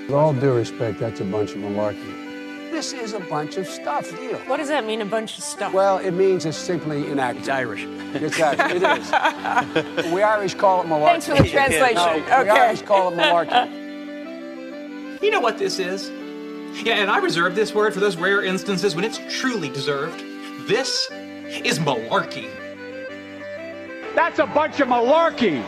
With all due respect, that's a bunch of malarkey. This is a bunch of stuff, deal. What does that mean, a bunch of stuff? Well, it means it's simply inaccurate. It's Irish. It's Irish. It is. We Irish call it malarkey. Thanks for the translation. No, Okay. We Irish call it malarkey. You know what this is? Yeah, and I reserve this word for those rare instances when it's truly deserved. This is malarkey. That's a bunch of malarkey.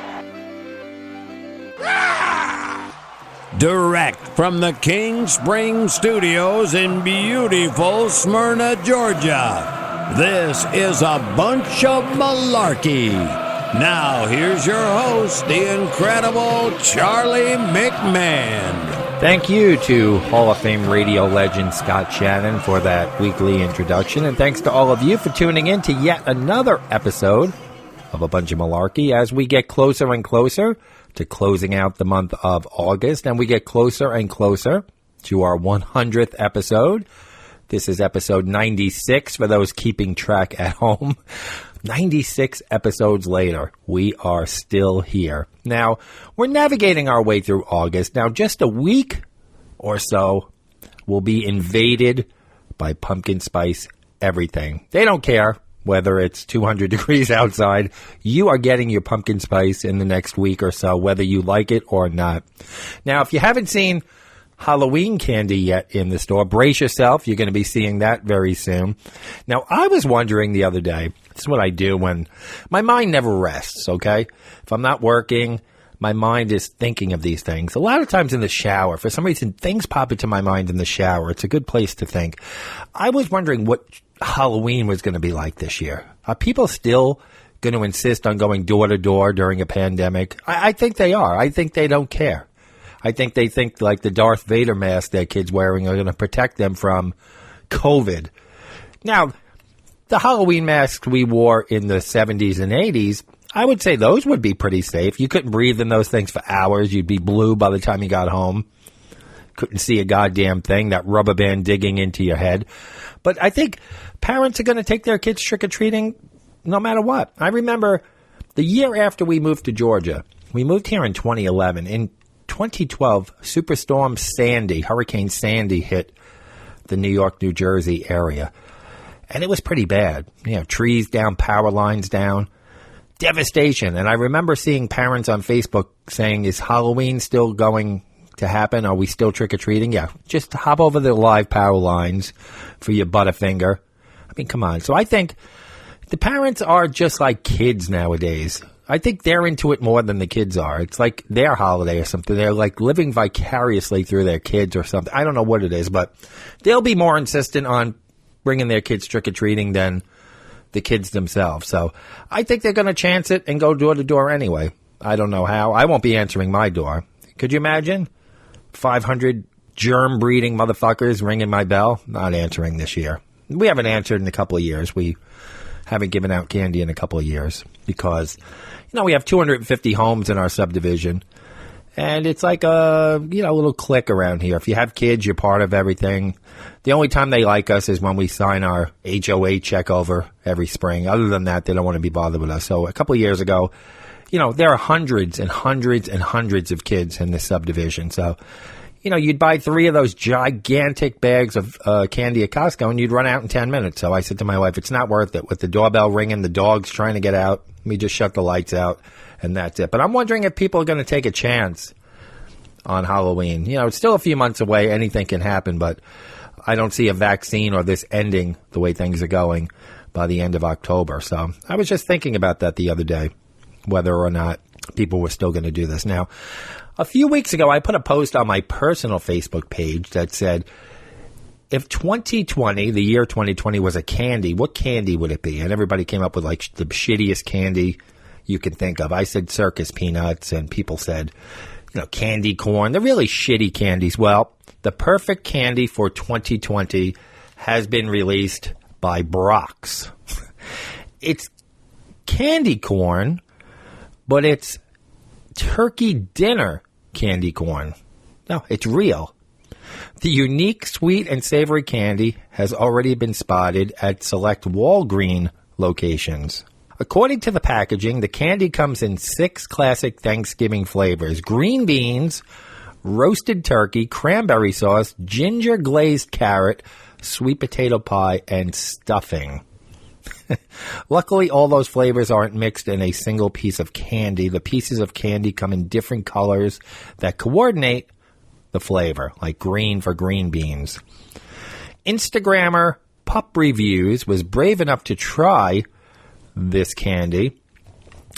Direct from the King Spring Studios in beautiful Smyrna, Georgia. This is a bunch of malarkey. Now, here's your host, the incredible Charlie McMahon. Thank you to Hall of Fame radio legend Scott Shannon for that weekly introduction, and thanks to all of you for tuning in to yet another episode of A Bunch of Malarkey as we get closer and closer to closing out the month of August, and we get closer and closer to our 100th episode. This is episode 96 for those keeping track at home. 96 episodes later, we are still here. Now, we're navigating our way through August. Now, just a week or so, we'll be invaded by pumpkin spice everything. They don't care whether it's 200 degrees outside. You are getting your pumpkin spice in the next week or so, whether you like it or not. Now, if you haven't seen Halloween candy yet in the store, brace yourself. You're going to be seeing that very soon. Now, I was wondering the other day, this is what I do when my mind never rests, okay? If I'm not working, my mind is thinking of these things. A lot of times in the shower, for some reason, things pop into my mind in the shower. It's a good place to think. I was wondering what Halloween was going to be like this year. Are people still going to insist on going door to door during a pandemic? I think they are. I think they don't care. I think they think like the Darth Vader mask their kids wearing are going to protect them from COVID. Now, the Halloween masks we wore in the 70s and 80s, I would say those would be pretty safe. You couldn't breathe in those things for hours. You'd be blue by the time you got home. Couldn't see a goddamn thing, that rubber band digging into your head. But I think parents are going to take their kids trick-or-treating no matter what. I remember the year after we moved to Georgia, we moved here in 2011. In 2012, Superstorm Sandy, Hurricane Sandy, hit the New York, New Jersey area. And it was pretty bad. You know, trees down, power lines down. Devastation. And I remember seeing parents on Facebook saying, is Halloween still going to happen? Are we still trick-or-treating? Yeah, just hop over the live power lines for your Butterfinger. I mean, come on. So I think the parents are just like kids nowadays. I think they're into it more than the kids are. It's like their holiday or something. They're like living vicariously through their kids or something. I don't know what it is, but they'll be more insistent on bringing their kids trick-or-treating than the kids themselves. So I think they're going to chance it and go door to door anyway. I don't know how. I won't be answering my door. Could you imagine 500 germ-breeding motherfuckers ringing my bell? Not answering this year. We haven't answered in a couple of years. We haven't given out candy in a couple of years because, you know, we have 250 homes in our subdivision, and it's like a, you know, little clique around here. If you have kids, you're part of everything. The only time they like us is when we sign our HOA check over every spring. Other than that, they don't want to be bothered with us. So a couple of years ago, you know, there are hundreds and hundreds and hundreds of kids in this subdivision. So, you know, you'd buy 3 of those gigantic bags of candy at Costco, and you'd run out in 10 minutes. So I said to my wife, it's not worth it. With the doorbell ringing, the dog's trying to get out, we just shut the lights out, and that's it. But I'm wondering if people are going to take a chance on Halloween. You know, it's still a few months away. Anything can happen, but I don't see a vaccine or this ending the way things are going by the end of October. So I was just thinking about that the other day, whether or not people were still going to do this. Now, a few weeks ago, I put a post on my personal Facebook page that said, if 2020, the year 2020, was a candy, what candy would it be? And everybody came up with like the shittiest candy you can think of. I said circus peanuts, and people said, you know, candy corn. They're really shitty candies. Well, the perfect candy for 2020 has been released by Brock's. It's candy corn, but it's turkey dinner candy corn. No, it's real. The unique sweet and savory candy has already been spotted at select Walgreen locations. According to the packaging, the candy comes in 6 classic Thanksgiving flavors: green beans, roasted turkey, cranberry sauce, ginger glazed carrot, sweet potato pie, and stuffing. Luckily, all those flavors aren't mixed in a single piece of candy. The pieces of candy come in different colors that coordinate the flavor, like green for green beans. Instagrammer Pup Reviews was brave enough to try this candy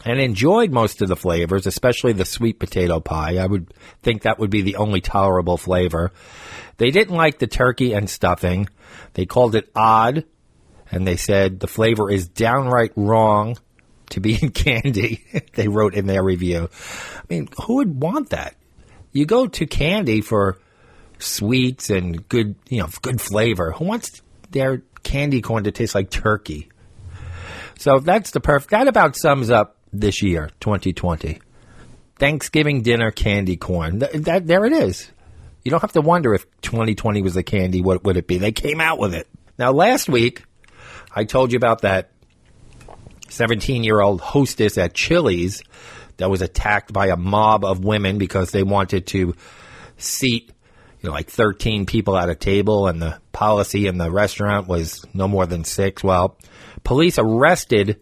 and enjoyed most of the flavors, especially the sweet potato pie. I would think that would be the only tolerable flavor. They didn't like the turkey and stuffing. They called it odd, and they said the flavor is downright wrong to be in candy. They wrote in their review. I mean, who would want that? You go to candy for sweets and good flavor. Who wants their candy corn to taste like turkey? So that's that about sums up this year, 2020. Thanksgiving dinner candy corn. There it is. You don't have to wonder if 2020 was a candy, what would it be? They came out with it. Now, last week, I told you about that 17-year-old hostess at Chili's that was attacked by a mob of women because they wanted to seat, like 13 people at a table, and the policy in the restaurant was no more than 6. Well, police arrested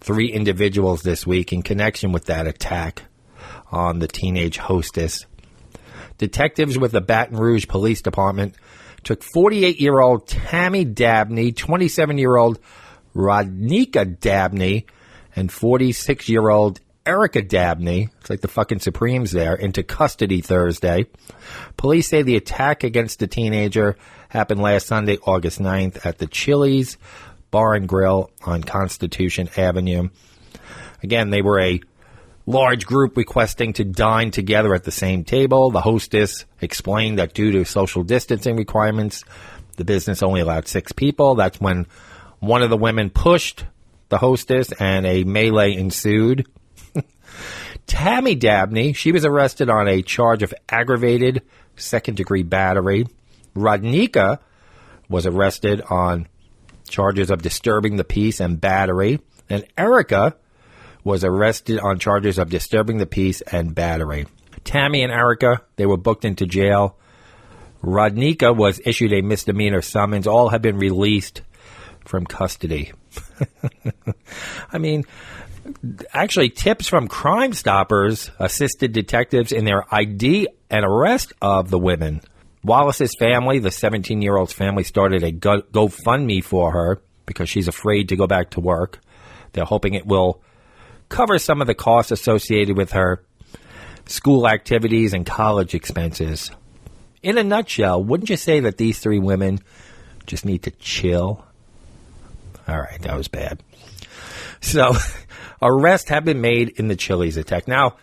3 individuals this week in connection with that attack on the teenage hostess. Detectives with the Baton Rouge Police Department took 48-year-old Tammy Dabney, 27-year-old Rodnika Dabney, and 46-year-old Erica Dabney, it's like the fucking Supremes there, into custody Thursday. Police say the attack against the teenager happened last Sunday, August 9th, at the Chili's Bar and Grill on Constitution Avenue. Again, they were a large group requesting to dine together at the same table. The hostess explained that due to social distancing requirements, the business only allowed 6 people. That's when one of the women pushed the hostess and a melee ensued. Tammy Dabney, she was arrested on a charge of aggravated second-degree battery. Rodnika was arrested on charges of disturbing the peace and battery. And Erica was arrested on charges of disturbing the peace and battery. Tammy and Erica, they were booked into jail. Rodnika was issued a misdemeanor summons. All have been released from custody. I mean, actually, tips from Crime Stoppers assisted detectives in their ID and arrest of the women. Wallace's family, the 17-year-old's family, started a GoFundMe for her because she's afraid to go back to work. They're hoping it will cover some of the costs associated with her school activities and college expenses. In a nutshell, wouldn't you say that these 3 women just need to chill? All right, that was bad. So, arrests have been made in the Chili's attack. Now,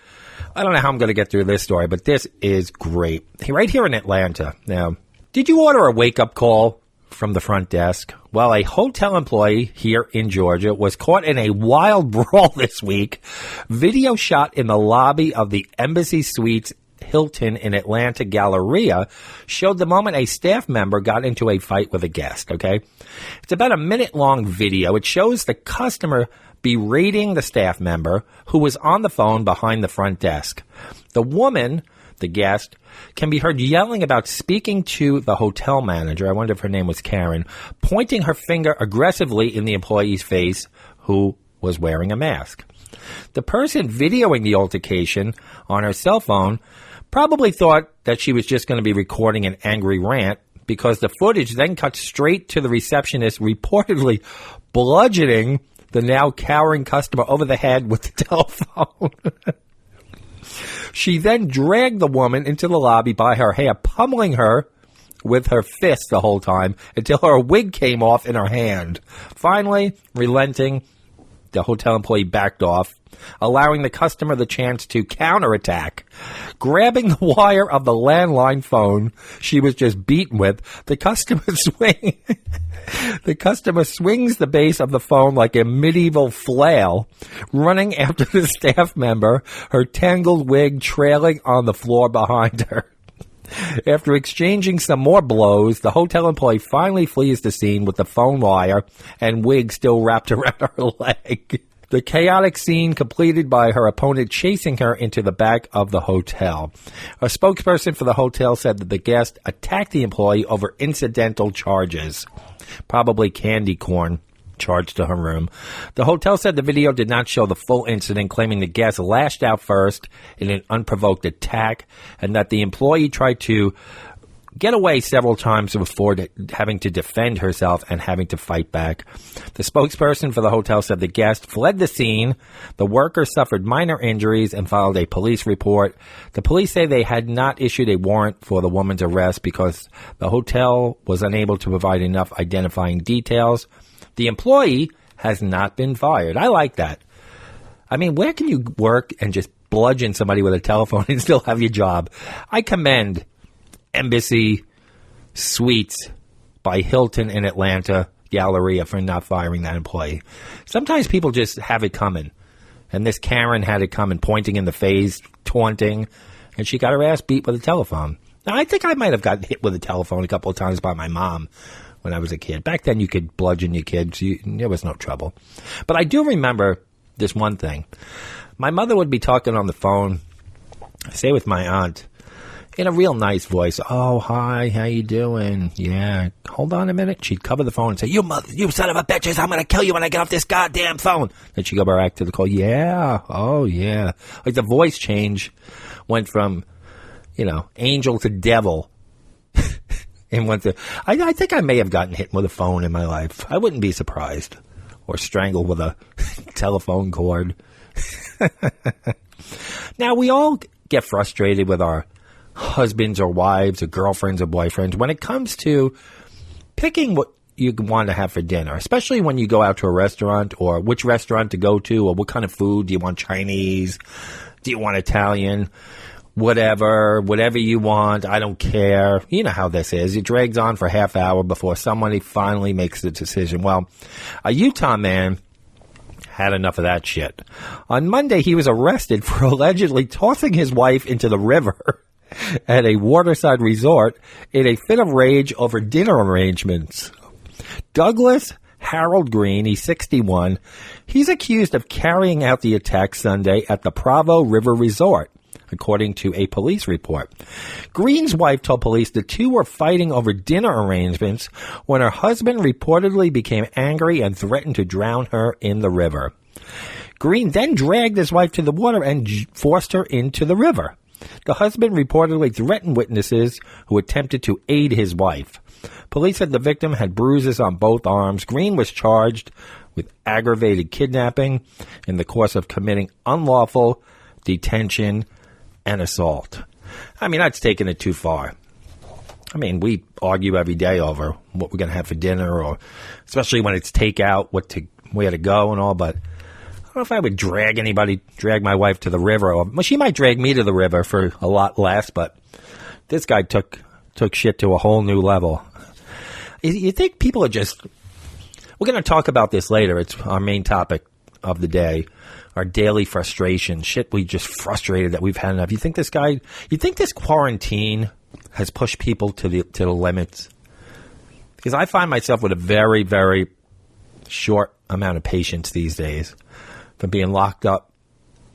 I don't know how I'm going to get through this story, but this is great. Right here in Atlanta. Now, did you order a wake-up call from the front desk? Well, a hotel employee here in Georgia was caught in a wild brawl this week. Video shot in the lobby of the Embassy Suites Hilton in Atlanta Galleria showed the moment a staff member got into a fight with a guest, okay? It's about a minute-long video. It shows the customer berating the staff member who was on the phone behind the front desk. The woman, the guest, can be heard yelling about speaking to the hotel manager, I wonder if her name was Karen, pointing her finger aggressively in the employee's face who was wearing a mask. The person videoing the altercation on her cell phone probably thought that she was just going to be recording an angry rant, because the footage then cut straight to the receptionist reportedly bludgeoning the now cowering customer over the head with the telephone. She then dragged the woman into the lobby by her hair, pummeling her with her fist the whole time until her wig came off in her hand. Finally, relenting, the hotel employee backed off, allowing the customer the chance to counterattack. Grabbing the wire of the landline phone she was just beaten with, the customer swings the base of the phone like a medieval flail, running after the staff member, her tangled wig trailing on the floor behind her. After exchanging some more blows, the hotel employee finally flees the scene with the phone wire and wig still wrapped around her leg. The chaotic scene completed by her opponent chasing her into the back of the hotel. A spokesperson for the hotel said that the guest attacked the employee over incidental charges, probably candy corn charged to her room. The hotel said the video did not show the full incident, claiming the guest lashed out first in an unprovoked attack and that the employee tried to get away several times before having to defend herself and having to fight back. The spokesperson for the hotel said the guest fled the scene. The worker suffered minor injuries and filed a police report. The police say they had not issued a warrant for the woman's arrest because the hotel was unable to provide enough identifying details. The employee has not been fired. I like that. I mean, where can you work and just bludgeon somebody with a telephone and still have your job? I commend Embassy Suites by Hilton in Atlanta, Galleria, for not firing that employee. Sometimes people just have it coming. And this Karen had it coming, pointing in the face, taunting, and she got her ass beat with a telephone. Now, I think I might have gotten hit with a telephone a couple of times by my mom when I was a kid. Back then, you could bludgeon your kids. There was no trouble. But I do remember this one thing. My mother would be talking on the phone, say with my aunt, in a real nice voice. Oh, hi, how you doing? Yeah, hold on a minute. She'd cover the phone and say, you son of a bitches, I'm going to kill you when I get off this goddamn phone. Then she'd go back to the call. Yeah, oh, yeah. Like the voice change went from, angel to devil. And went to, I think I may have gotten hit with a phone in my life. I wouldn't be surprised. Or strangled with a telephone cord. Now, we all get frustrated with our husbands or wives or girlfriends or boyfriends when it comes to picking what you want to have for dinner, especially when you go out to a restaurant or which restaurant to go to or what kind of food. Do you want Chinese? Do you want Italian? Whatever you want. I don't care. You know how this is. It drags on for a half hour before somebody finally makes the decision. Well, a Utah man had enough of that shit. On Monday, he was arrested for allegedly tossing his wife into the river at a waterside resort in a fit of rage over dinner arrangements. Douglas Harold Green, he's 61. He's accused of carrying out the attack Sunday at the Provo River Resort, according to a police report. Green's wife told police the two were fighting over dinner arrangements when her husband reportedly became angry and threatened to drown her in the river. Green then dragged his wife to the water and forced her into the river. The husband reportedly threatened witnesses who attempted to aid his wife. Police said the victim had bruises on both arms. Green was charged with aggravated kidnapping in the course of committing unlawful detention and assault. I mean, that's taking it too far. I mean, we argue every day over what we're going to have for dinner, or especially when it's takeout, where to go and all, but I don't know if I would drag my wife to the river. Well, she might drag me to the river for a lot less, but this guy took shit to a whole new level. You think people are just... We're going to talk about this later. It's our main topic of the day. Our daily frustration. Shit, we just frustrated that we've had enough. You think this quarantine has pushed people to the limits? Because I find myself with a very, very short amount of patience these days from being locked up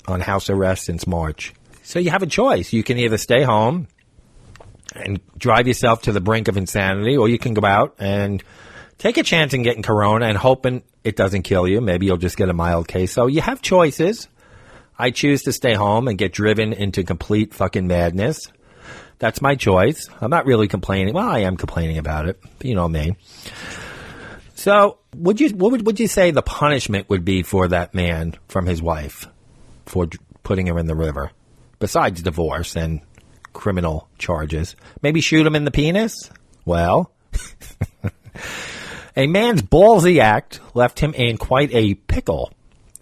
on house arrest since March. So you have a choice. You can either stay home and drive yourself to the brink of insanity, or you can go out and take a chance in getting corona and hoping it doesn't kill you. Maybe you'll just get a mild case. So you have choices. I choose to stay home and get driven into complete fucking madness. That's my choice. I'm not really complaining. Well, I am complaining about it. You know me. So what would you say the punishment would be for that man from his wife for putting her in the river? Besides divorce and criminal charges. Maybe shoot him in the penis? Well, a man's ballsy act left him in quite a pickle.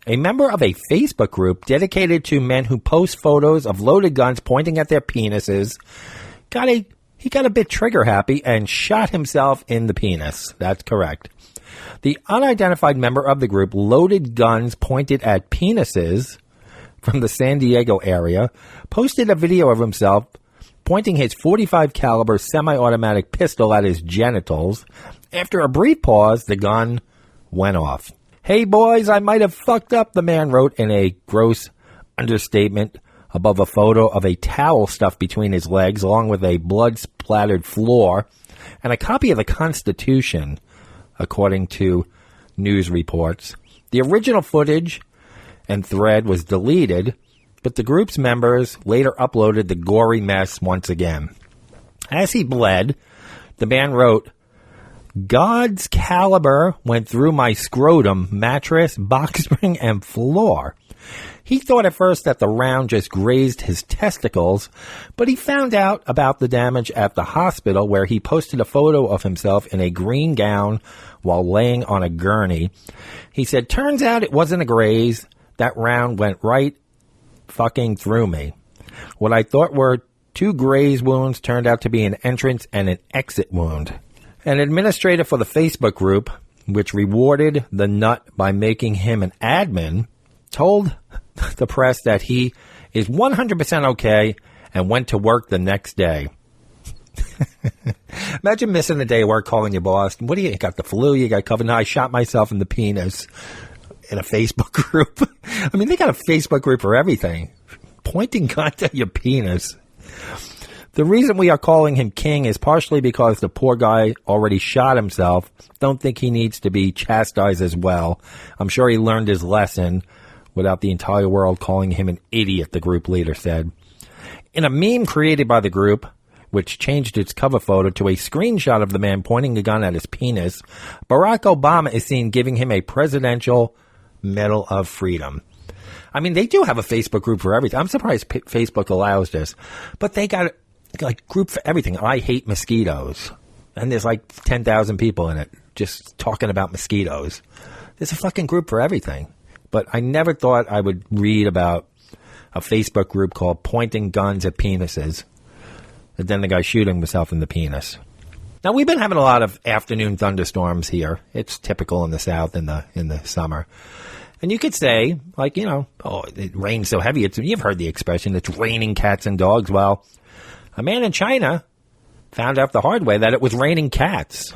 A member of a Facebook group dedicated to men who post photos of loaded guns pointing at their penises he got a bit trigger happy and shot himself in the penis. That's correct. The unidentified member of the group, Loaded Guns Pointed at Penises, from the San Diego area, posted a video of himself pointing his .45 caliber semi-automatic pistol at his genitals. After a brief pause, the gun went off. Hey, boys, I might have fucked up, the man wrote in a gross understatement above a photo of a towel stuffed between his legs, along with a blood-splattered floor and a copy of the Constitution, according to news reports. The original footage and thread was deleted, but the group's members later uploaded the gory mess once again. As he bled, the man wrote, God's caliber went through my scrotum, mattress, box spring, and floor. He thought at first that the round just grazed his testicles, but he found out about the damage at the hospital, where he posted a photo of himself in a green gown while laying on a gurney. He said, turns out it wasn't a graze. That round went right fucking through me. What I thought were 2 graze wounds turned out to be an entrance and an exit wound. An administrator for the Facebook group, which rewarded the nut by making him an admin, told the press that he is 100% okay and went to work the next day. Imagine missing a day of work, calling your boss. What do you got? The flu? You got COVID? No, I shot myself in the penis in a Facebook group. I mean, they got a Facebook group for everything. Pointing guns at your penis. The reason we are calling him king is partially because the poor guy already shot himself. Don't think he needs to be chastised as well. I'm sure he learned his lesson without the entire world calling him an idiot, the group leader said. In a meme created by the group, which changed its cover photo to a screenshot of the man pointing a gun at his penis, Barack Obama is seen giving him a Presidential Medal of Freedom. I mean, they do have a Facebook group for everything. I'm surprised Facebook allows this. But they got like group for everything. I hate mosquitoes. And there's like 10,000 people in it just talking about mosquitoes. There's a fucking group for everything. But I never thought I would read about a Facebook group called Pointing Guns at Penises. And then the guy shooting himself in the penis. Now, we've been having a lot of afternoon thunderstorms here. It's typical in the South in the summer. And you could say, like, you know, oh, it rains so heavy. You've heard the expression, it's raining cats and dogs. Well, a man in China found out the hard way that it was raining cats.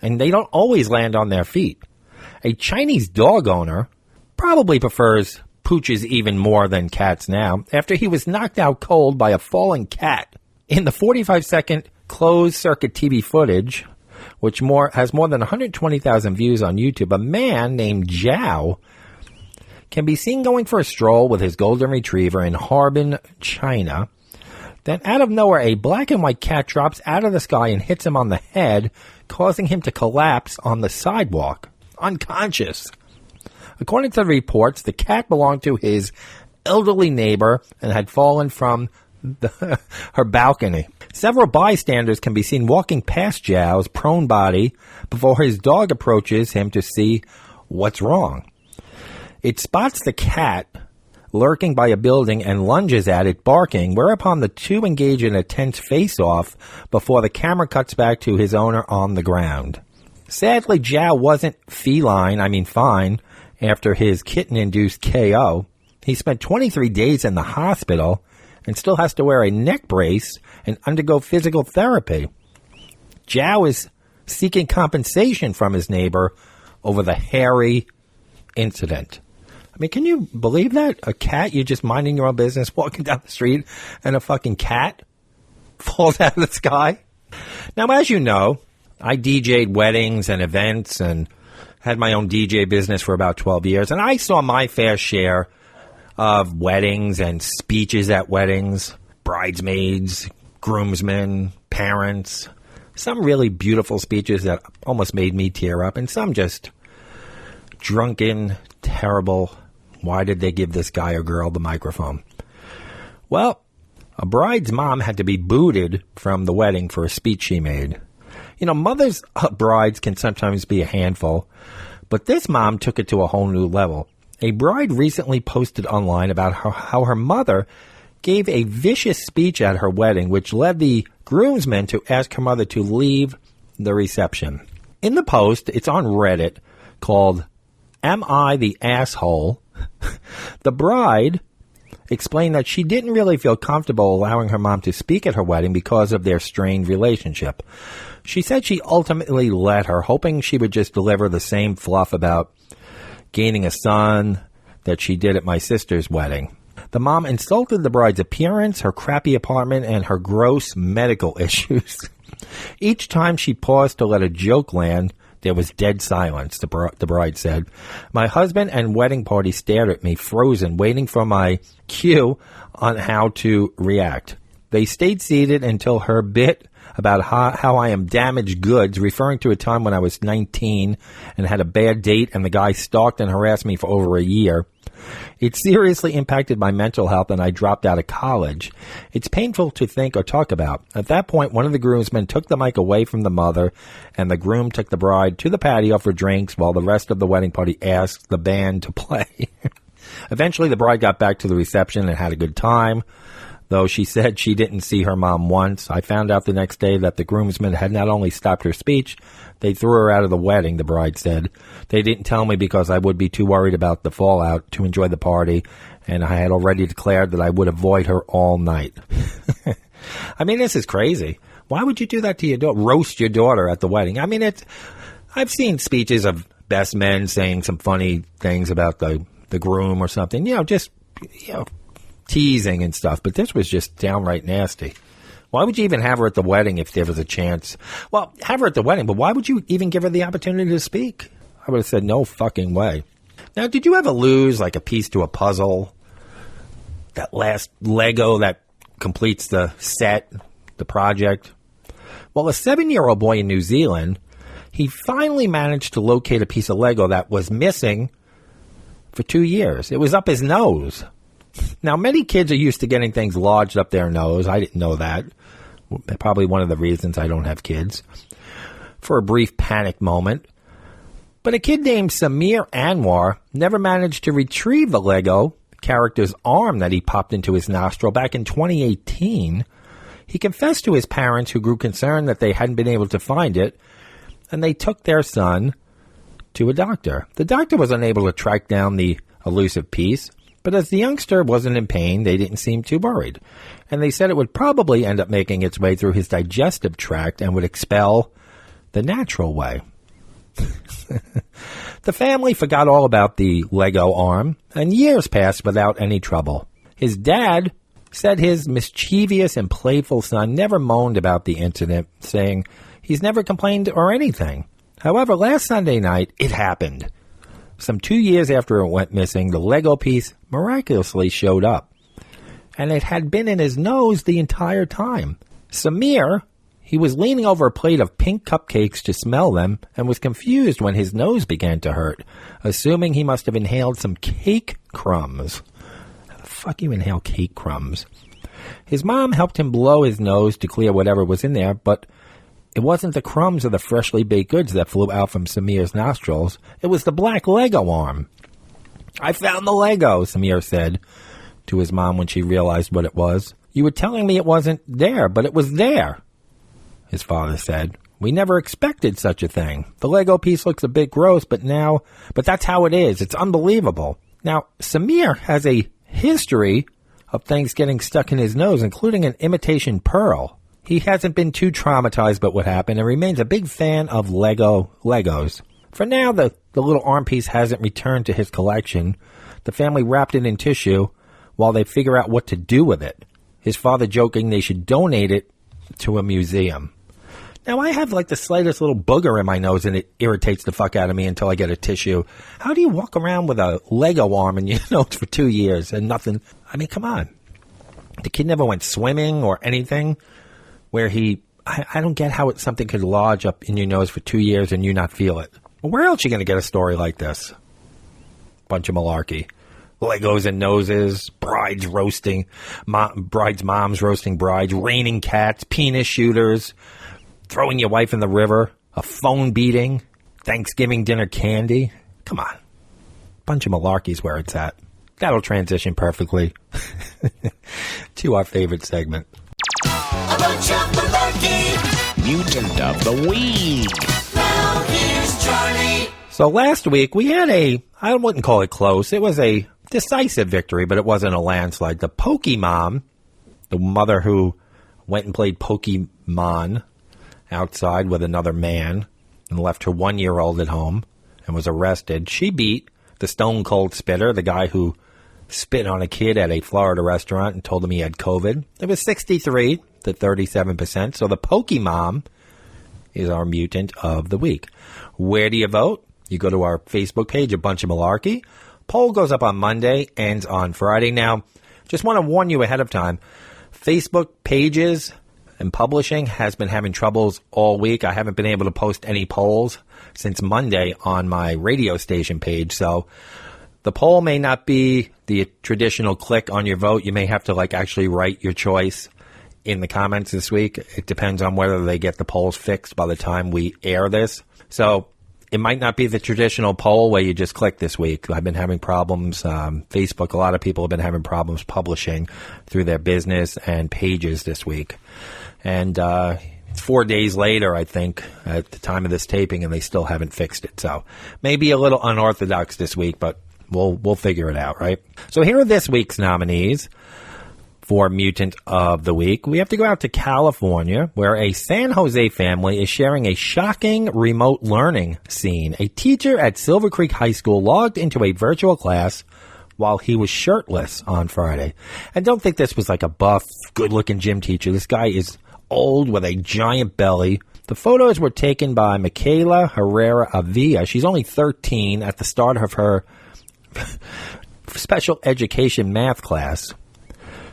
And they don't always land on their feet. A Chinese dog owner probably prefers pooches even more than cats now, after he was knocked out cold by a falling cat. In the 45-second closed-circuit TV footage, which has more than 120,000 views on YouTube, a man named Zhao can be seen going for a stroll with his golden retriever in Harbin, China. Then, out of nowhere, a black and white cat drops out of the sky and hits him on the head, causing him to collapse on the sidewalk, unconscious. According to the reports, the cat belonged to his elderly neighbor and had fallen from her balcony. Several bystanders can be seen walking past Zhao's prone body before his dog approaches him to see what's wrong. It spots the cat lurking by a building and lunges at it, barking, whereupon the two engage in a tense face-off before the camera cuts back to his owner on the ground. Sadly, Zhao wasn't fine, after his kitten-induced KO. He spent 23 days in the hospital and still has to wear a neck brace and undergo physical therapy. Zhao is seeking compensation from his neighbor over the hairy incident. I mean, can you believe that? A cat, you're just minding your own business, walking down the street, and a fucking cat falls out of the sky? Now, as you know, I DJ'd weddings and events and had my own DJ business for about 12 years, and I saw my fair share of weddings and speeches at weddings, bridesmaids, groomsmen, parents, some really beautiful speeches that almost made me tear up, and some just drunken, terrible, why did they give this guy or girl the microphone? Well, a bride's mom had to be booted from the wedding for a speech she made. You know, mothers of brides can sometimes be a handful, but this mom took it to a whole new level. A bride recently posted online about how her mother gave a vicious speech at her wedding, which led the groomsmen to ask her mother to leave the reception. In the post, it's on Reddit, called Am I the Asshole? The bride explained that she didn't really feel comfortable allowing her mom to speak at her wedding because of their strained relationship. She said she ultimately let her, hoping she would just deliver the same fluff about gaining a son that she did at my sister's wedding. The mom insulted the bride's appearance, her crappy apartment, and her gross medical issues. Each time she paused to let a joke land, there was dead silence, the bride said. My husband and wedding party stared at me, frozen, waiting for my cue on how to react. They stayed seated until her bit about how I am damaged goods, referring to a time when I was 19 and had a bad date and the guy stalked and harassed me for over a year. It seriously impacted my mental health and I dropped out of college. It's painful to think or talk about. At that point, one of the groomsmen took the mic away from the mother and the groom took the bride to the patio for drinks while the rest of the wedding party asked the band to play. Eventually, the bride got back to the reception and had a good time, though she said she didn't see her mom once. I found out the next day that the groomsmen had not only stopped her speech, they threw her out of the wedding, the bride said. They didn't tell me because I would be too worried about the fallout to enjoy the party, and I had already declared that I would avoid her all night. I mean, this is crazy. Why would you do that to your daughter? Roast your daughter at the wedding? I mean, I've seen speeches of best men saying some funny things about the groom or something, just teasing and stuff, but this was just downright nasty. Why would you even have her at the wedding if there was a chance? Well, have her at the wedding, but why would you even give her the opportunity to speak? I would have said no fucking way. Now, did you ever lose like a piece to a puzzle? That last Lego that completes the set, the project? Well, a 7-year-old boy in New Zealand, he finally managed to locate a piece of Lego that was missing for 2 years. It was up his nose. Now, many kids are used to getting things lodged up their nose. I didn't know that. Probably one of the reasons I don't have kids. For a brief panic moment. But a kid named Samir Anwar never managed to retrieve the Lego character's arm that he popped into his nostril back in 2018. He confessed to his parents, who grew concerned that they hadn't been able to find it, and they took their son to a doctor. The doctor was unable to track down the elusive piece, but as the youngster wasn't in pain, they didn't seem too worried. And they said it would probably end up making its way through his digestive tract and would expel the natural way. The family forgot all about the Lego arm, and years passed without any trouble. His dad said his mischievous and playful son never moaned about the incident, saying he's never complained or anything. However, last Sunday night, it happened. Some 2 years after it went missing, the Lego piece miraculously showed up. And it had been in his nose the entire time. Samir, he was leaning over a plate of pink cupcakes to smell them and was confused when his nose began to hurt, assuming he must have inhaled some cake crumbs. How the fuck you inhale cake crumbs? His mom helped him blow his nose to clear whatever was in there, but it wasn't the crumbs of the freshly baked goods that flew out from Samir's nostrils. It was the black Lego arm. I found the Lego, Samir said to his mom when she realized what it was. You were telling me it wasn't there, but it was there, his father said. We never expected such a thing. The Lego piece looks a bit gross, but that's how it is. It's unbelievable. Now, Samir has a history of things getting stuck in his nose, including an imitation pearl. He hasn't been too traumatized by what happened and remains a big fan of Legos. For now, the little arm piece hasn't returned to his collection. The family wrapped it in tissue while they figure out what to do with it. His father joking they should donate it to a museum. Now, I have like the slightest little booger in my nose and it irritates the fuck out of me until I get a tissue. How do you walk around with a Lego arm in your nose for 2 years and nothing? I mean, come on. The kid never went swimming or anything where I don't get how something could lodge up in your nose for 2 years and you not feel it. Well, where else are you going to get a story like this? Bunch of malarkey. Legos and noses, brides moms roasting brides, raining cats, penis shooters, throwing your wife in the river, a phone beating, Thanksgiving dinner candy. Come on. Bunch of malarkey's where it's at. That'll transition perfectly to our favorite segment. A bunch of malarkey. Mutant of the week. Now here's Charlie. So last week we had I wouldn't call it close. It was a decisive victory, but it wasn't a landslide. The Pokemon, the mother who went and played Pokemon outside with another man and left her 1-year-old at home and was arrested, she beat the stone cold spitter, the guy who spit on a kid at a Florida restaurant and told him he had COVID. It was 63 to 37%. So the Pokemon is our mutant of the week. Where do you vote? You go to our Facebook page, A Bunch of Malarkey. Poll goes up on Monday, ends on Friday. Now, just want to warn you ahead of time. Facebook pages and publishing has been having troubles all week. I haven't been able to post any polls since Monday on my radio station page. So the poll may not be the traditional click on your vote. You may have to actually write your choice in the comments this week. It depends on whether they get the polls fixed by the time we air this. So it might not be the traditional poll where you just click this week. I've been having problems. Facebook, a lot of people have been having problems publishing through their business and pages this week. And 4 days later, I think, at the time of this taping, and they still haven't fixed it. So maybe a little unorthodox this week, but we'll figure it out, right? So here are this week's nominees for Mutant of the Week. We have to go out to California, where a San Jose family is sharing a shocking remote learning scene. A teacher at Silver Creek High School logged into a virtual class while he was shirtless on Friday. And don't think this was like a buff, good-looking gym teacher. This guy is old with a giant belly. The photos were taken by Michaela Herrera Avila. She's only 13 at the start of her special education math class.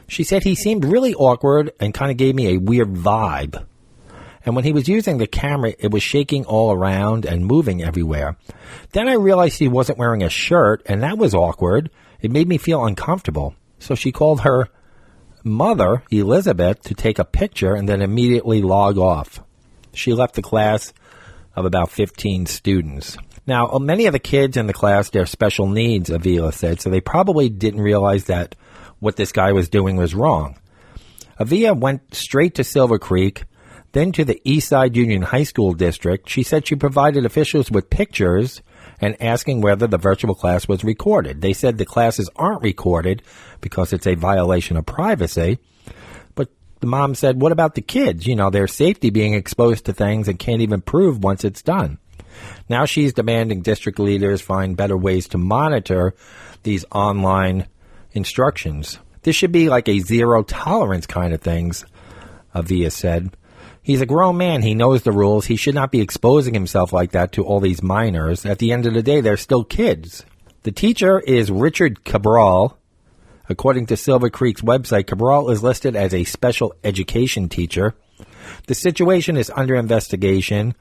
She said he seemed really awkward and kind of gave me a weird vibe. And when he was using the camera, it was shaking all around and moving everywhere. Then I realized he wasn't wearing a shirt, and that was awkward. It made me feel uncomfortable. So she called her mother, Elizabeth, to take a picture and then immediately log off. She left the class of about 15 students. Now, many of the kids in the class, they're special needs, Avila said, so they probably didn't realize that what this guy was doing was wrong. Avila went straight to Silver Creek, then to the Eastside Union High School District. She said she provided officials with pictures and asking whether the virtual class was recorded. They said the classes aren't recorded because it's a violation of privacy. But the mom said, what about the kids? You know, their safety being exposed to things and can't even prove once it's done. Now she's demanding district leaders find better ways to monitor these online instructions. This should be like a zero tolerance kind of things, Avila said. He's a grown man. He knows the rules. He should not be exposing himself like that to all these minors. At the end of the day, they're still kids. The teacher is Richard Cabral. According to Silver Creek's website, Cabral is listed as a special education teacher. The situation is under investigation,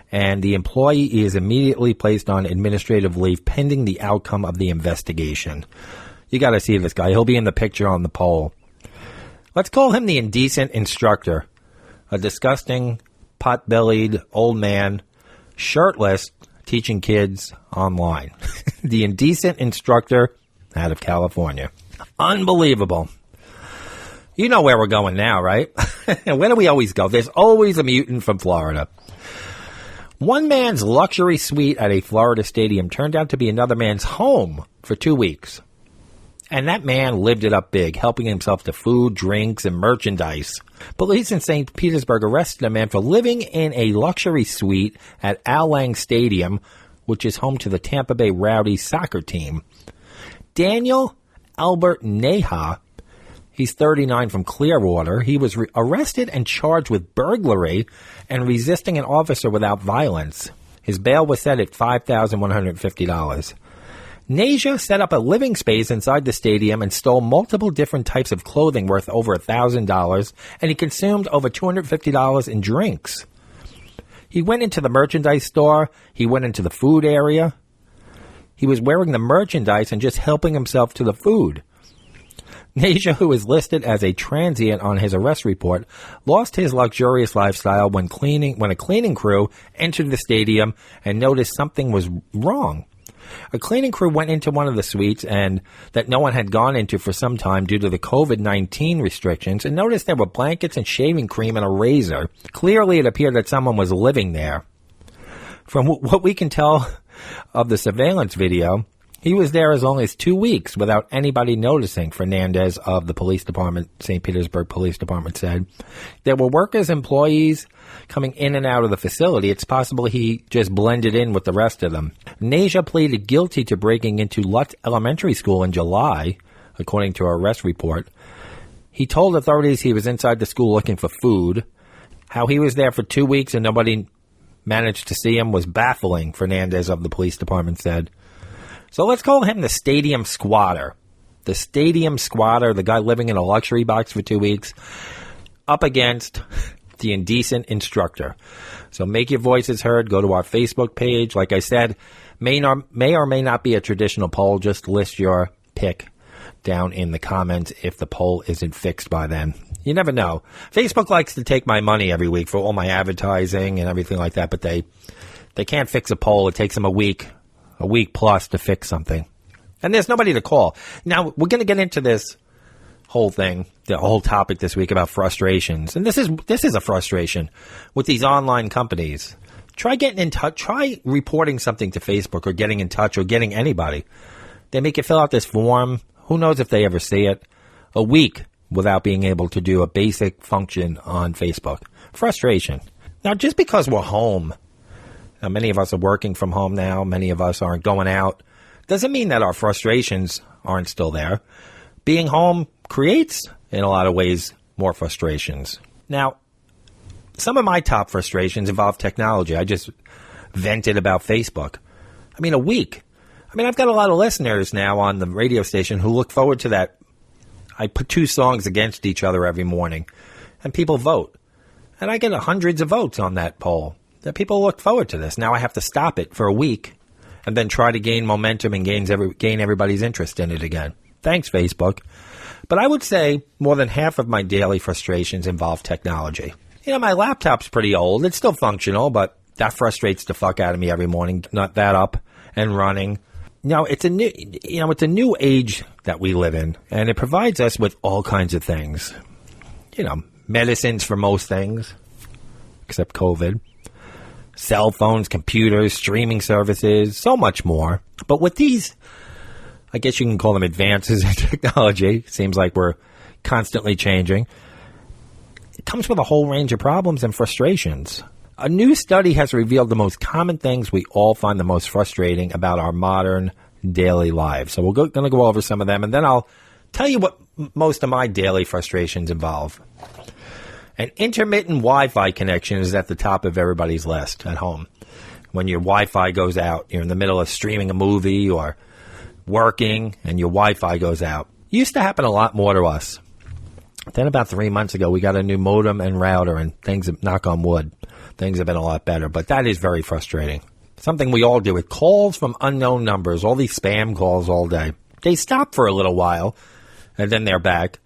and the employee is immediately placed on administrative leave pending the outcome of the investigation. You got to see this guy. He'll be in the picture on the poll. Let's call him the indecent instructor. A disgusting, pot-bellied old man, shirtless, teaching kids online. The indecent instructor out of California. Unbelievable. You know where we're going now, right? Where do we always go? There's always a mutant from Florida. One man's luxury suite at a Florida stadium turned out to be another man's home for 2 weeks. And that man lived it up big, helping himself to food, drinks, and merchandise. Police in St. Petersburg arrested a man for living in a luxury suite at Al Lang Stadium, which is home to the Tampa Bay Rowdies soccer team. Daniel Albert Neha, he's 39 from Clearwater. He was arrested and charged with burglary and resisting an officer without violence. His bail was set at $5,150. Neja set up a living space inside the stadium and stole multiple different types of clothing worth over $1,000, and he consumed over $250 in drinks. He went into the merchandise store. He went into the food area. He was wearing the merchandise and just helping himself to the food. Neja, who is listed as a transient on his arrest report, lost his luxurious lifestyle when a cleaning crew entered the stadium and noticed something was wrong. A cleaning crew went into one of the suites and that no one had gone into for some time due to the COVID-19 restrictions and noticed there were blankets and shaving cream and a razor. Clearly, it appeared that someone was living there. From what we can tell of the surveillance video, He was there as long as 2 weeks without anybody noticing, Fernandez of the police department, St. Petersburg Police Department, said. There were workers, employees coming in and out of the facility. It's possible he just blended in with the rest of them. Naja pleaded guilty to breaking into Lutz Elementary School in July, according to our arrest report. He told authorities he was inside the school looking for food. How he was there for 2 weeks and nobody managed to see him was baffling, Fernandez of the police department said. So let's call him the stadium squatter. The stadium squatter, the guy living in a luxury box for 2 weeks, up against the indecent instructor. So make your voices heard. Go to our Facebook page. Like I said, may or may not be a traditional poll. Just list your pick down in the comments if the poll isn't fixed by then. You never know. Facebook likes to take my money every week for all my advertising and everything like that, but they can't fix a poll. It takes them a week plus to fix something. And there's nobody to call. Now, we're going to get into this whole thing, the whole topic this week about frustrations. And this is a frustration with these online companies. Try getting in touch. Try reporting something to Facebook or getting in touch or getting anybody. They make you fill out this form. Who knows if they ever see it? A week without being able to do a basic function on Facebook. Frustration. Now, just because we're home, now many of us are working from home now, many of us aren't going out, doesn't mean that our frustrations aren't still there. Being home creates, in a lot of ways, more frustrations. Now, some of my top frustrations involve technology. I just vented about Facebook. I mean, a week. I mean, I've got a lot of listeners now on the radio station who look forward to that. I put two songs against each other every morning, and people vote. And I get hundreds of votes on that poll. That people look forward to this. Now I have to stop it for a week and then try to gain momentum and gain everybody's interest in it again. Thanks, Facebook. But I would say more than half of my daily frustrations involve technology. You know, my laptop's pretty old. It's still functional, but that frustrates the fuck out of me every morning. Not that up and running. No, it's a new age that we live in, and it provides us with all kinds of things. You know, medicines for most things, except COVID. Cell phones, computers, streaming services, so much more. But with these, I guess you can call them advances in technology. Seems like we're constantly changing. It comes with a whole range of problems and frustrations. A new study has revealed the most common things we all find the most frustrating about our modern daily lives. So we're going to go over some of them, and then I'll tell you what most of my daily frustrations involve. An intermittent Wi-Fi connection is at the top of everybody's list at home. When your Wi-Fi goes out, you're in the middle of streaming a movie or working, and your Wi-Fi goes out. It used to happen a lot more to us. Then about 3 months ago, we got a new modem and router, and things, knock on wood, things have been a lot better. But that is very frustrating. Something we all do with calls from unknown numbers, all these spam calls all day. They stop for a little while, and then they're back.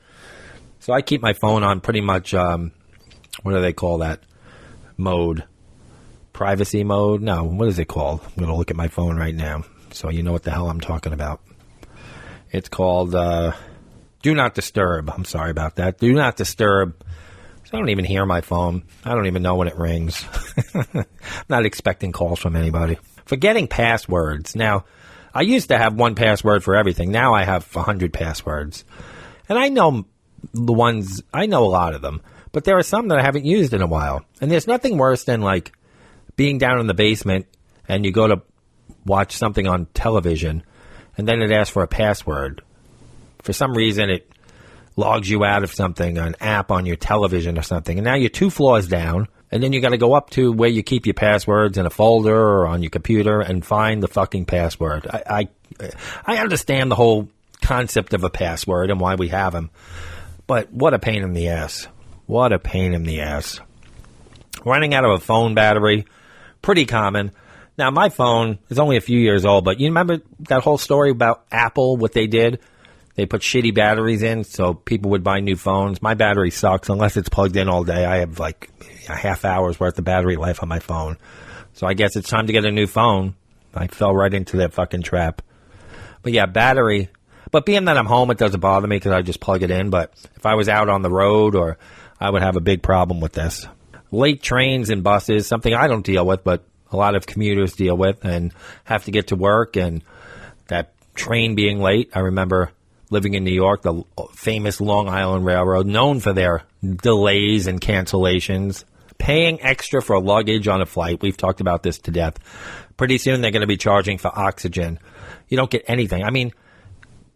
So I keep my phone on pretty much, what do they call that mode? Privacy mode? No, what is it called? I'm going to look at my phone right now so you know what the hell I'm talking about. It's called Do Not Disturb. I'm sorry about that. Do Not Disturb. So I don't even hear my phone. I don't even know when it rings. I'm not expecting calls from anybody. Forgetting passwords. Now, I used to have one password for everything. Now I have 100 passwords. And I know a lot of them. But there are some that I haven't used in a while. And there's nothing worse than, like, being down in the basement and you go to watch something on television and then it asks for a password. For some reason, it logs you out of something, an app on your television or something. And now you're 2 floors down, and then you got to go up to where you keep your passwords in a folder or on your computer and find the fucking password. I understand the whole concept of a password and why we have them. But what a pain in the ass. What a pain in the ass. Running out of a phone battery, pretty common. Now, my phone is only a few years old, but you remember that whole story about Apple, what they did? They put shitty batteries in so people would buy new phones. My battery sucks unless it's plugged in all day. I have like a half hour's worth of battery life on my phone. So I guess it's time to get a new phone. I fell right into that fucking trap. But yeah, battery. But being that I'm home, it doesn't bother me because I just plug it in. But if I was out on the road, or I would have a big problem with this. Late trains and buses, something I don't deal with, but a lot of commuters deal with and have to get to work, and that train being late. I remember living in New York, the famous Long Island Railroad, known for their delays and cancellations. Paying extra for luggage on a flight. We've talked about this to death. Pretty soon they're going to be charging for oxygen. You don't get anything. I mean,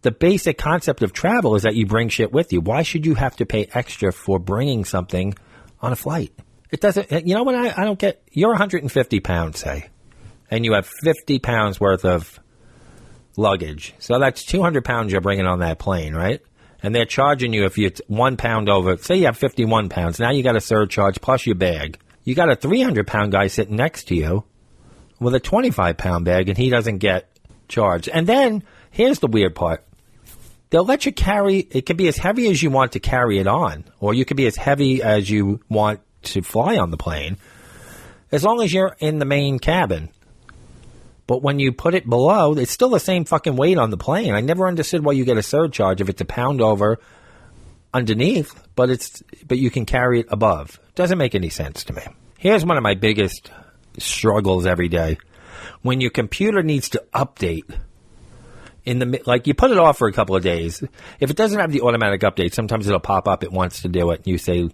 the basic concept of travel is that you bring shit with you. Why should you have to pay extra for bringing something on a flight? It doesn't, you know what I don't get? You're 150 pounds, say, and you have 50 pounds worth of luggage. So that's 200 pounds you're bringing on that plane, right? And they're charging you if you're 1 pound over. Say you have 51 pounds. Now you got a surcharge plus your bag. You got a 300-pound guy sitting next to you with a 25-pound bag, and he doesn't get charged. And then, here's the weird part. They'll let you carry, it can be as heavy as you want to carry it on, or you can be as heavy as you want to fly on the plane, as long as you're in the main cabin. But when you put it below, it's still the same fucking weight on the plane. I never understood why you get a surcharge if it's a pound over underneath, but you can carry it above. Doesn't make any sense to me. Here's one of my biggest struggles every day. When your computer needs to update, like you put it off for a couple of days. If it doesn't have the automatic update, sometimes it'll pop up, it wants to do it, and you say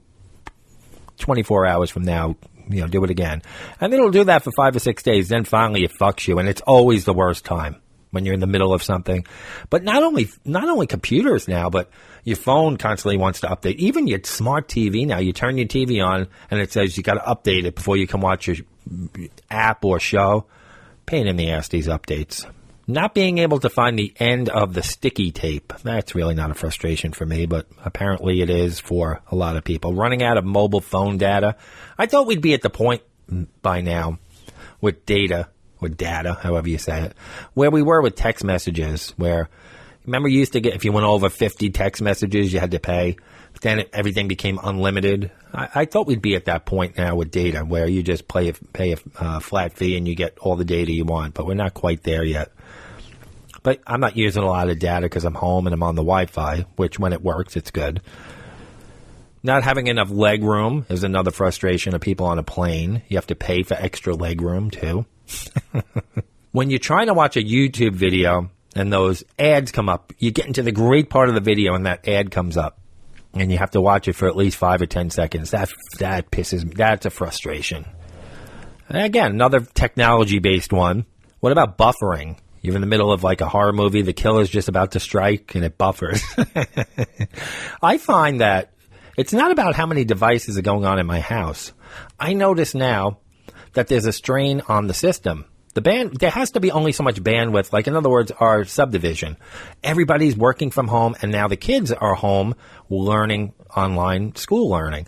24 hours from now, do it again. And it'll do that for 5 or 6 days. Then finally it fucks you. And it's always the worst time when you're in the middle of something. But not only computers now, but your phone constantly wants to update. Even your smart TV now. You turn your TV on and it says you got to update it before you can watch your app or show. Pain in the ass, these updates. Not being able to find the end of the sticky tape. That's really not a frustration for me, but apparently it is for a lot of people. Running out of mobile phone data. I thought we'd be at the point by now with data, or data, however you say it, where we were with text messages, where, remember you used to get, if you went over 50 text messages, you had to pay. But then everything became unlimited. I thought we'd be at that point now with data, where you just pay a flat fee and you get all the data you want, but we're not quite there yet. But I'm not using a lot of data because I'm home and I'm on the Wi-Fi, which when it works, it's good. Not having enough leg room is another frustration of people on a plane. You have to pay for extra leg room, too. When you're trying to watch a YouTube video and those ads come up, you get into the great part of the video and that ad comes up. And you have to watch it for at least 5 or 10 seconds. That pisses me. That's a frustration. And again, another technology-based one. What about buffering? You're in the middle of like a horror movie, the killer's just about to strike, and it buffers. I find that it's not about how many devices are going on in my house. I notice now that there's a strain on the system. There has to be only so much bandwidth, like in other words, our subdivision. Everybody's working from home, and now the kids are home learning online school learning.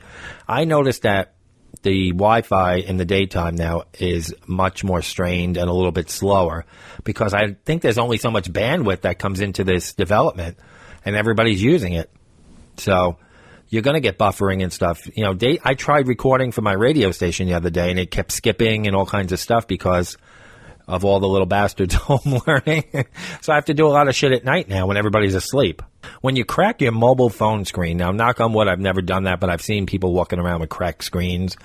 I noticed that the Wi-Fi in the daytime now is much more strained and a little bit slower because I think there's only so much bandwidth that comes into this development and everybody's using it. So you're going to get buffering and stuff. I tried recording for my radio station the other day and it kept skipping and all kinds of stuff because of all the little bastards home learning. So I have to do a lot of shit at night now when everybody's asleep. When you crack your mobile phone screen, now knock on wood, I've never done that, but I've seen people walking around with cracked screens.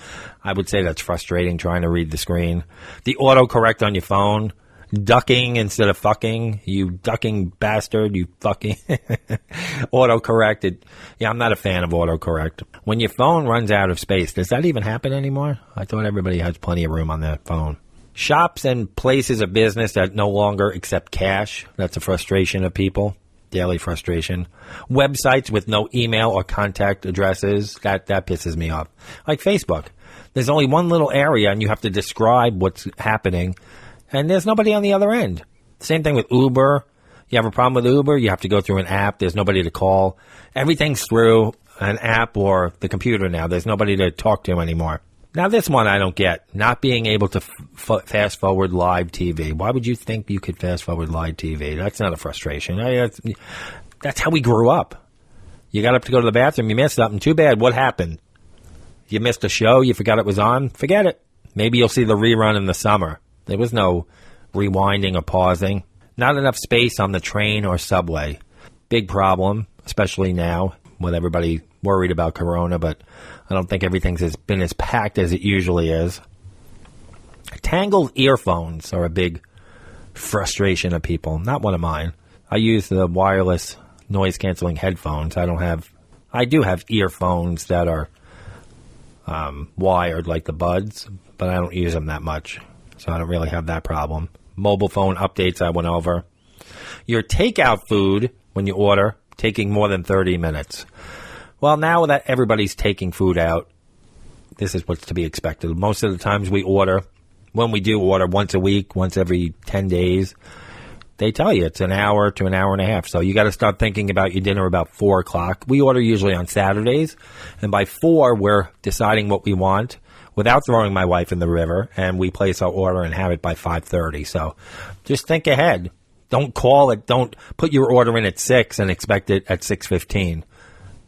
I would say that's frustrating trying to read the screen. The autocorrect on your phone, ducking instead of fucking, you ducking bastard, you fucking autocorrected. Yeah, I'm not a fan of autocorrect. When your phone runs out of space, does that even happen anymore? I thought everybody has plenty of room on their phone. Shops and places of business that no longer accept cash. That's a frustration of people. Daily frustration. Websites with no email or contact addresses. That pisses me off. Like Facebook. There's only one little area and you have to describe what's happening. And there's nobody on the other end. Same thing with Uber. You have a problem with Uber, you have to go through an app. There's nobody to call. Everything's through an app or the computer now. There's nobody to talk to anymore. Now, this one I don't get. Not being able to fast forward live TV. Why would you think you could fast forward live TV? That's not a frustration. That's how we grew up. You got up to go to the bathroom, you missed something. Too bad. What happened? You missed a show, you forgot it was on? Forget it. Maybe you'll see the rerun in the summer. There was no rewinding or pausing. Not enough space on the train or subway. Big problem, especially now with everybody worried about Corona, but I don't think everything's been as packed as it usually is. Tangled earphones are a big frustration of people. Not one of mine. I use the wireless noise-canceling headphones. I do have earphones that are wired like the buds, but I don't use them that much, so I don't really have that problem. Mobile phone updates I went over. Your takeout food, when you order, taking more than 30 minutes. Well, now that everybody's taking food out, this is what's to be expected. Most of the times we order, when we do order once a week, once every 10 days, they tell you it's an hour to an hour and a half. So you got to start thinking about your dinner about 4 o'clock. We order usually on Saturdays, and by 4, we're deciding what we want without throwing my wife in the river, and we place our order and have it by 5:30. So just think ahead. Don't call it. Don't put your order in at 6 and expect it at 6:15.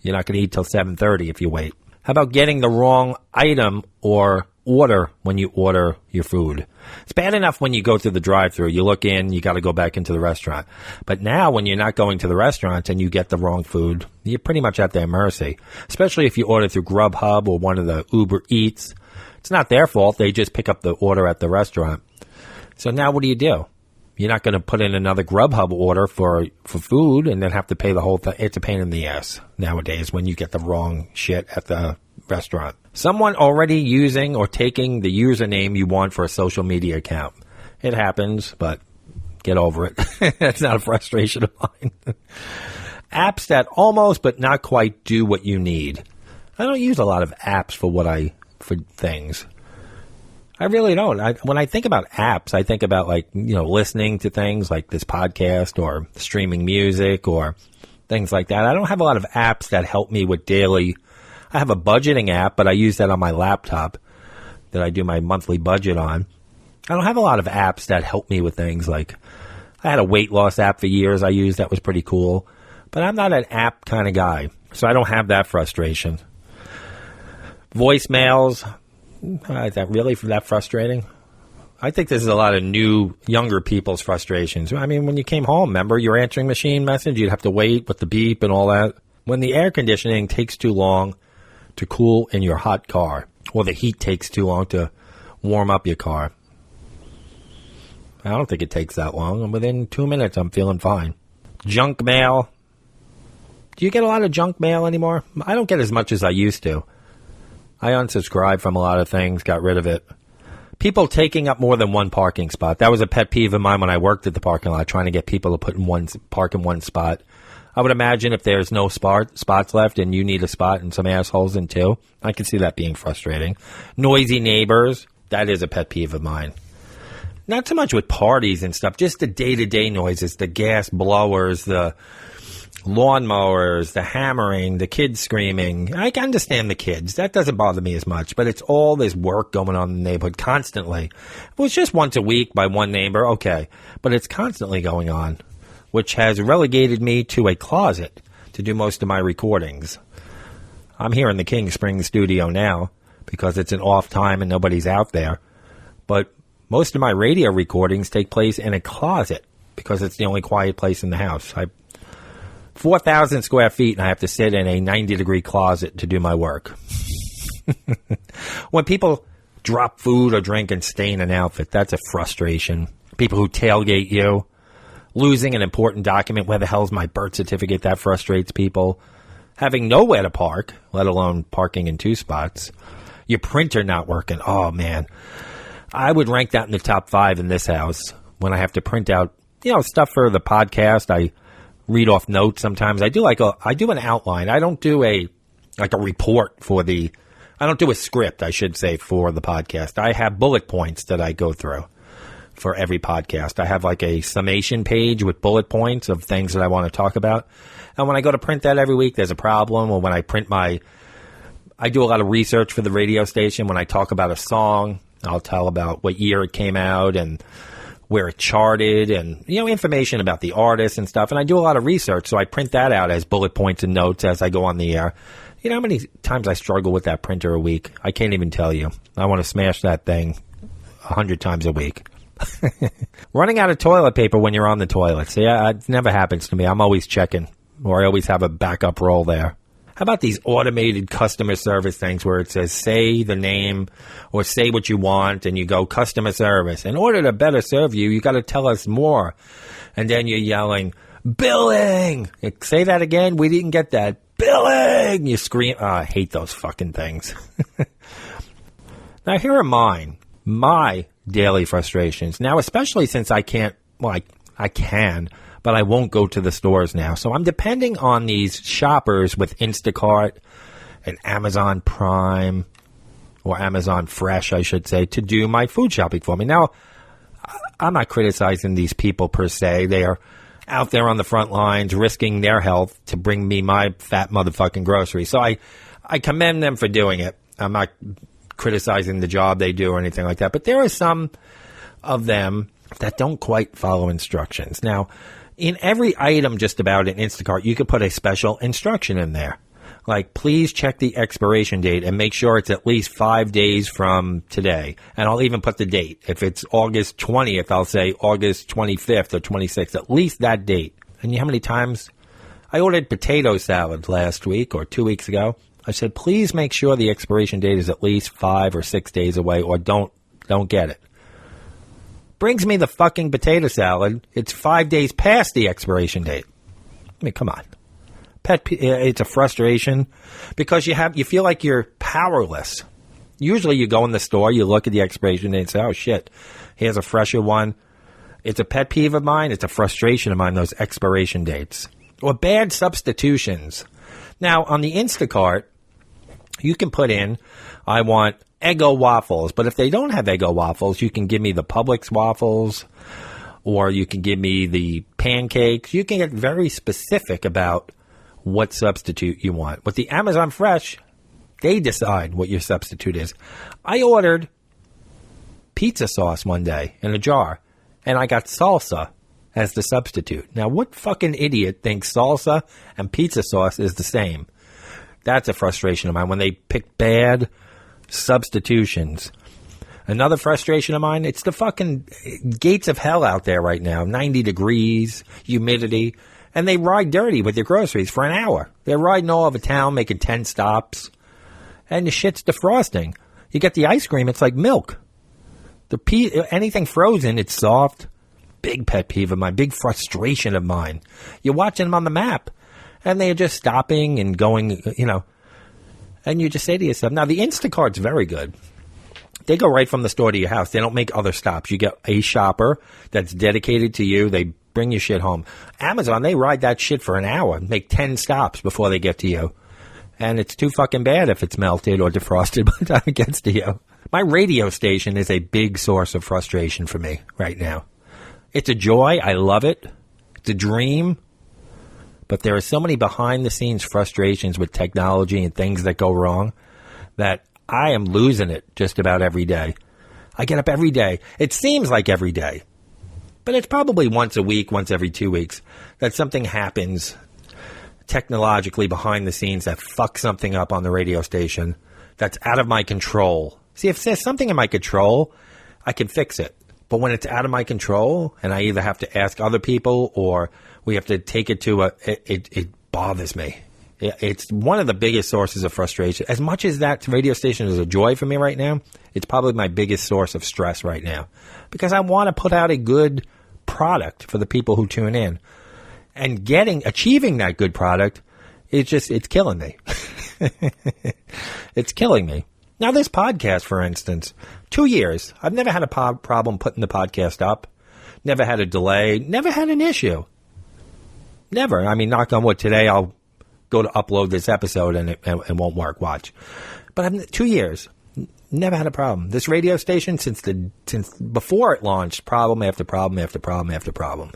You're not going to eat till 7:30 if you wait. How about getting the wrong item or order when you order your food? It's bad enough when you go through the drive-thru. You look in, you got to go back into the restaurant. But now when you're not going to the restaurant and you get the wrong food, you're pretty much at their mercy, especially if you order through Grubhub or one of the Uber Eats. It's not their fault. They just pick up the order at the restaurant. So now what do? You're not going to put in another Grubhub order for food and then have to pay the whole thing. It's a pain in the ass nowadays when you get the wrong shit at the restaurant. Someone already using or taking the username you want for a social media account. It happens, but get over it. That's not a frustration of mine. Apps that almost but not quite do what you need. I don't use a lot of apps for things. I really don't. When I think about apps, I think about listening to things like this podcast or streaming music or things like that. I don't have a lot of apps that help me with daily. I have a budgeting app, but I use that on my laptop that I do my monthly budget on. I don't have a lot of apps that help me with things like I had a weight loss app for years I used that was pretty cool, but I'm not an app kind of guy, so I don't have that frustration. Voicemails. Is that really that frustrating? I think this is a lot of younger people's frustrations. I mean, when you came home, remember your answering machine message? You'd have to wait with the beep and all that. When the air conditioning takes too long to cool in your hot car, or the heat takes too long to warm up your car. I don't think it takes that long. And within 2 minutes, I'm feeling fine. Junk mail. Do you get a lot of junk mail anymore? I don't get as much as I used to. I unsubscribed from a lot of things, got rid of it. People taking up more than one parking spot. That was a pet peeve of mine when I worked at the parking lot, trying to get people to park in one spot. I would imagine if there's no spots left and you need a spot and some assholes in two, I can see that being frustrating. Noisy neighbors. That is a pet peeve of mine. Not so much with parties and stuff, just the day-to-day noises, the gas blowers, the lawnmowers, the hammering, the kids screaming. I can understand the kids. That doesn't bother me as much, but it's all this work going on in the neighborhood constantly. If it was just once a week by one neighbor, okay, but it's constantly going on, which has relegated me to a closet to do most of my recordings. I'm here in the King Springs studio now because it's an off time and nobody's out there, but most of my radio recordings take place in a closet because it's the only quiet place in the house. 4,000 square feet, and I have to sit in a 90-degree closet to do my work. When people drop food or drink and stain an outfit, that's a frustration. People who tailgate you, losing an important document, where the hell's my birth certificate? That frustrates people. Having nowhere to park, let alone parking in two spots. Your printer not working. Oh, man. I would rank that in the top 5 in this house when I have to print out, stuff for the podcast. I read off notes sometimes. I do an outline. I don't do a report I don't do a script, I should say, for the podcast. I have bullet points that I go through for every podcast. I have a summation page with bullet points of things that I want to talk about. And when I go to print that every week, there's a problem. Or when I print I do a lot of research for the radio station. When I talk about a song, I'll tell about what year it came out and where it charted and, information about the artist and stuff. And I do a lot of research, so I print that out as bullet points and notes as I go on the air. You know how many times I struggle with that printer a week? I can't even tell you. I want to smash that thing 100 times a week. Running out of toilet paper when you're on the toilet. So, yeah, it never happens to me. I'm always checking, or I always have a backup roll there. How about these automated customer service things where it says, say the name or say what you want, and you go customer service. In order to better serve you, you got to tell us more. And then you're yelling, Billing! Say that again. We didn't get that. Billing! You scream. Oh, I hate those fucking things. Now, here are my daily frustrations. Now, especially since I can't, well, I can, but I won't go to the stores now. So I'm depending on these shoppers with Instacart and Amazon Prime, or Amazon Fresh, I should say, to do my food shopping for me. Now, I'm not criticizing these people per se. They are out there on the front lines risking their health to bring me my fat motherfucking groceries. So I commend them for doing it. I'm not criticizing the job they do or anything like that. But there are some of them that don't quite follow instructions. Now, in every item just about in Instacart, you could put a special instruction in there. Like, please check the expiration date and make sure it's at least 5 days from today. And I'll even put the date. If it's August 20th, I'll say August 25th or 26th, at least that date. And you know how many times I ordered potato salad last week or 2 weeks ago? I said, please make sure the expiration date is at least 5 or 6 days away, or don't get it. Brings me the fucking potato salad. It's 5 days past the expiration date. I mean, come on. It's a frustration because you feel like you're powerless. Usually you go in the store, you look at the expiration date and say, oh shit, here's a fresher one. It's a pet peeve of mine. It's a frustration of mine, those expiration dates. Or bad substitutions. Now, on the Instacart, you can put in, I want Eggo waffles. But if they don't have Eggo waffles, you can give me the Publix waffles, or you can give me the pancakes. You can get very specific about what substitute you want. With the Amazon Fresh, they decide what your substitute is. I ordered pizza sauce one day in a jar, and I got salsa as the substitute. Now, what fucking idiot thinks salsa and pizza sauce is the same? That's a frustration of mine when they pick bad substitutions. Another frustration of mine, it's the fucking gates of hell out there right now. 90 degrees, humidity. And they ride dirty with your groceries for an hour. They're riding all over town, making 10 stops. And the shit's defrosting. You get the ice cream, it's like milk. Anything frozen, it's soft. Big pet peeve of mine, big frustration of mine. You're watching them on the map, and they're just stopping and going, and you just say to yourself, now the Instacart's very good. They go right from the store to your house. They don't make other stops. You get a shopper that's dedicated to you. They bring your shit home. Amazon, they ride that shit for an hour, make 10 stops before they get to you. And it's too fucking bad if it's melted or defrosted by the time it gets to you. My radio station is a big source of frustration for me right now. It's a joy. I love it. It's a dream. But there are so many behind-the-scenes frustrations with technology and things that go wrong that I am losing it just about every day. I get up every day. It seems like every day. But it's probably once a week, once every 2 weeks, that something happens technologically behind the scenes that fucks something up on the radio station that's out of my control. See, if there's something in my control, I can fix it. But when it's out of my control, and I either have to ask other people or we have to take it to it bothers me. It's one of the biggest sources of frustration. As much as that radio station is a joy for me right now, it's probably my biggest source of stress right now. Because I want to put out a good product for the people who tune in. And achieving that good product, it's killing me. It's killing me. Now, this podcast, for instance, 2 years. I've never had a problem putting the podcast up. Never had a delay. Never had an issue. Never. I mean, knock on wood, today I'll go to upload this episode and it won't work. Watch. But 2 years. Never had a problem. This radio station, since before it launched, problem after problem after problem after problem.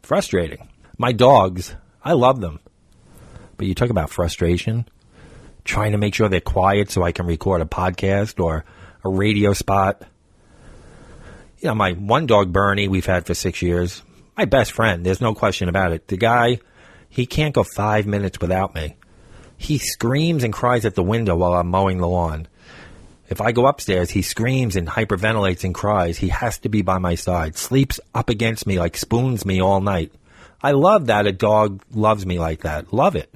Frustrating. My dogs, I love them. But you talk about frustration. Trying to make sure they're quiet so I can record a podcast or a radio spot. My one dog, Bernie, we've had for 6 years. My best friend, there's no question about it. The guy, he can't go 5 minutes without me. He screams and cries at the window while I'm mowing the lawn. If I go upstairs, he screams and hyperventilates and cries. He has to be by my side. Sleeps up against me, like spoons me all night. I love that a dog loves me like that. Love it.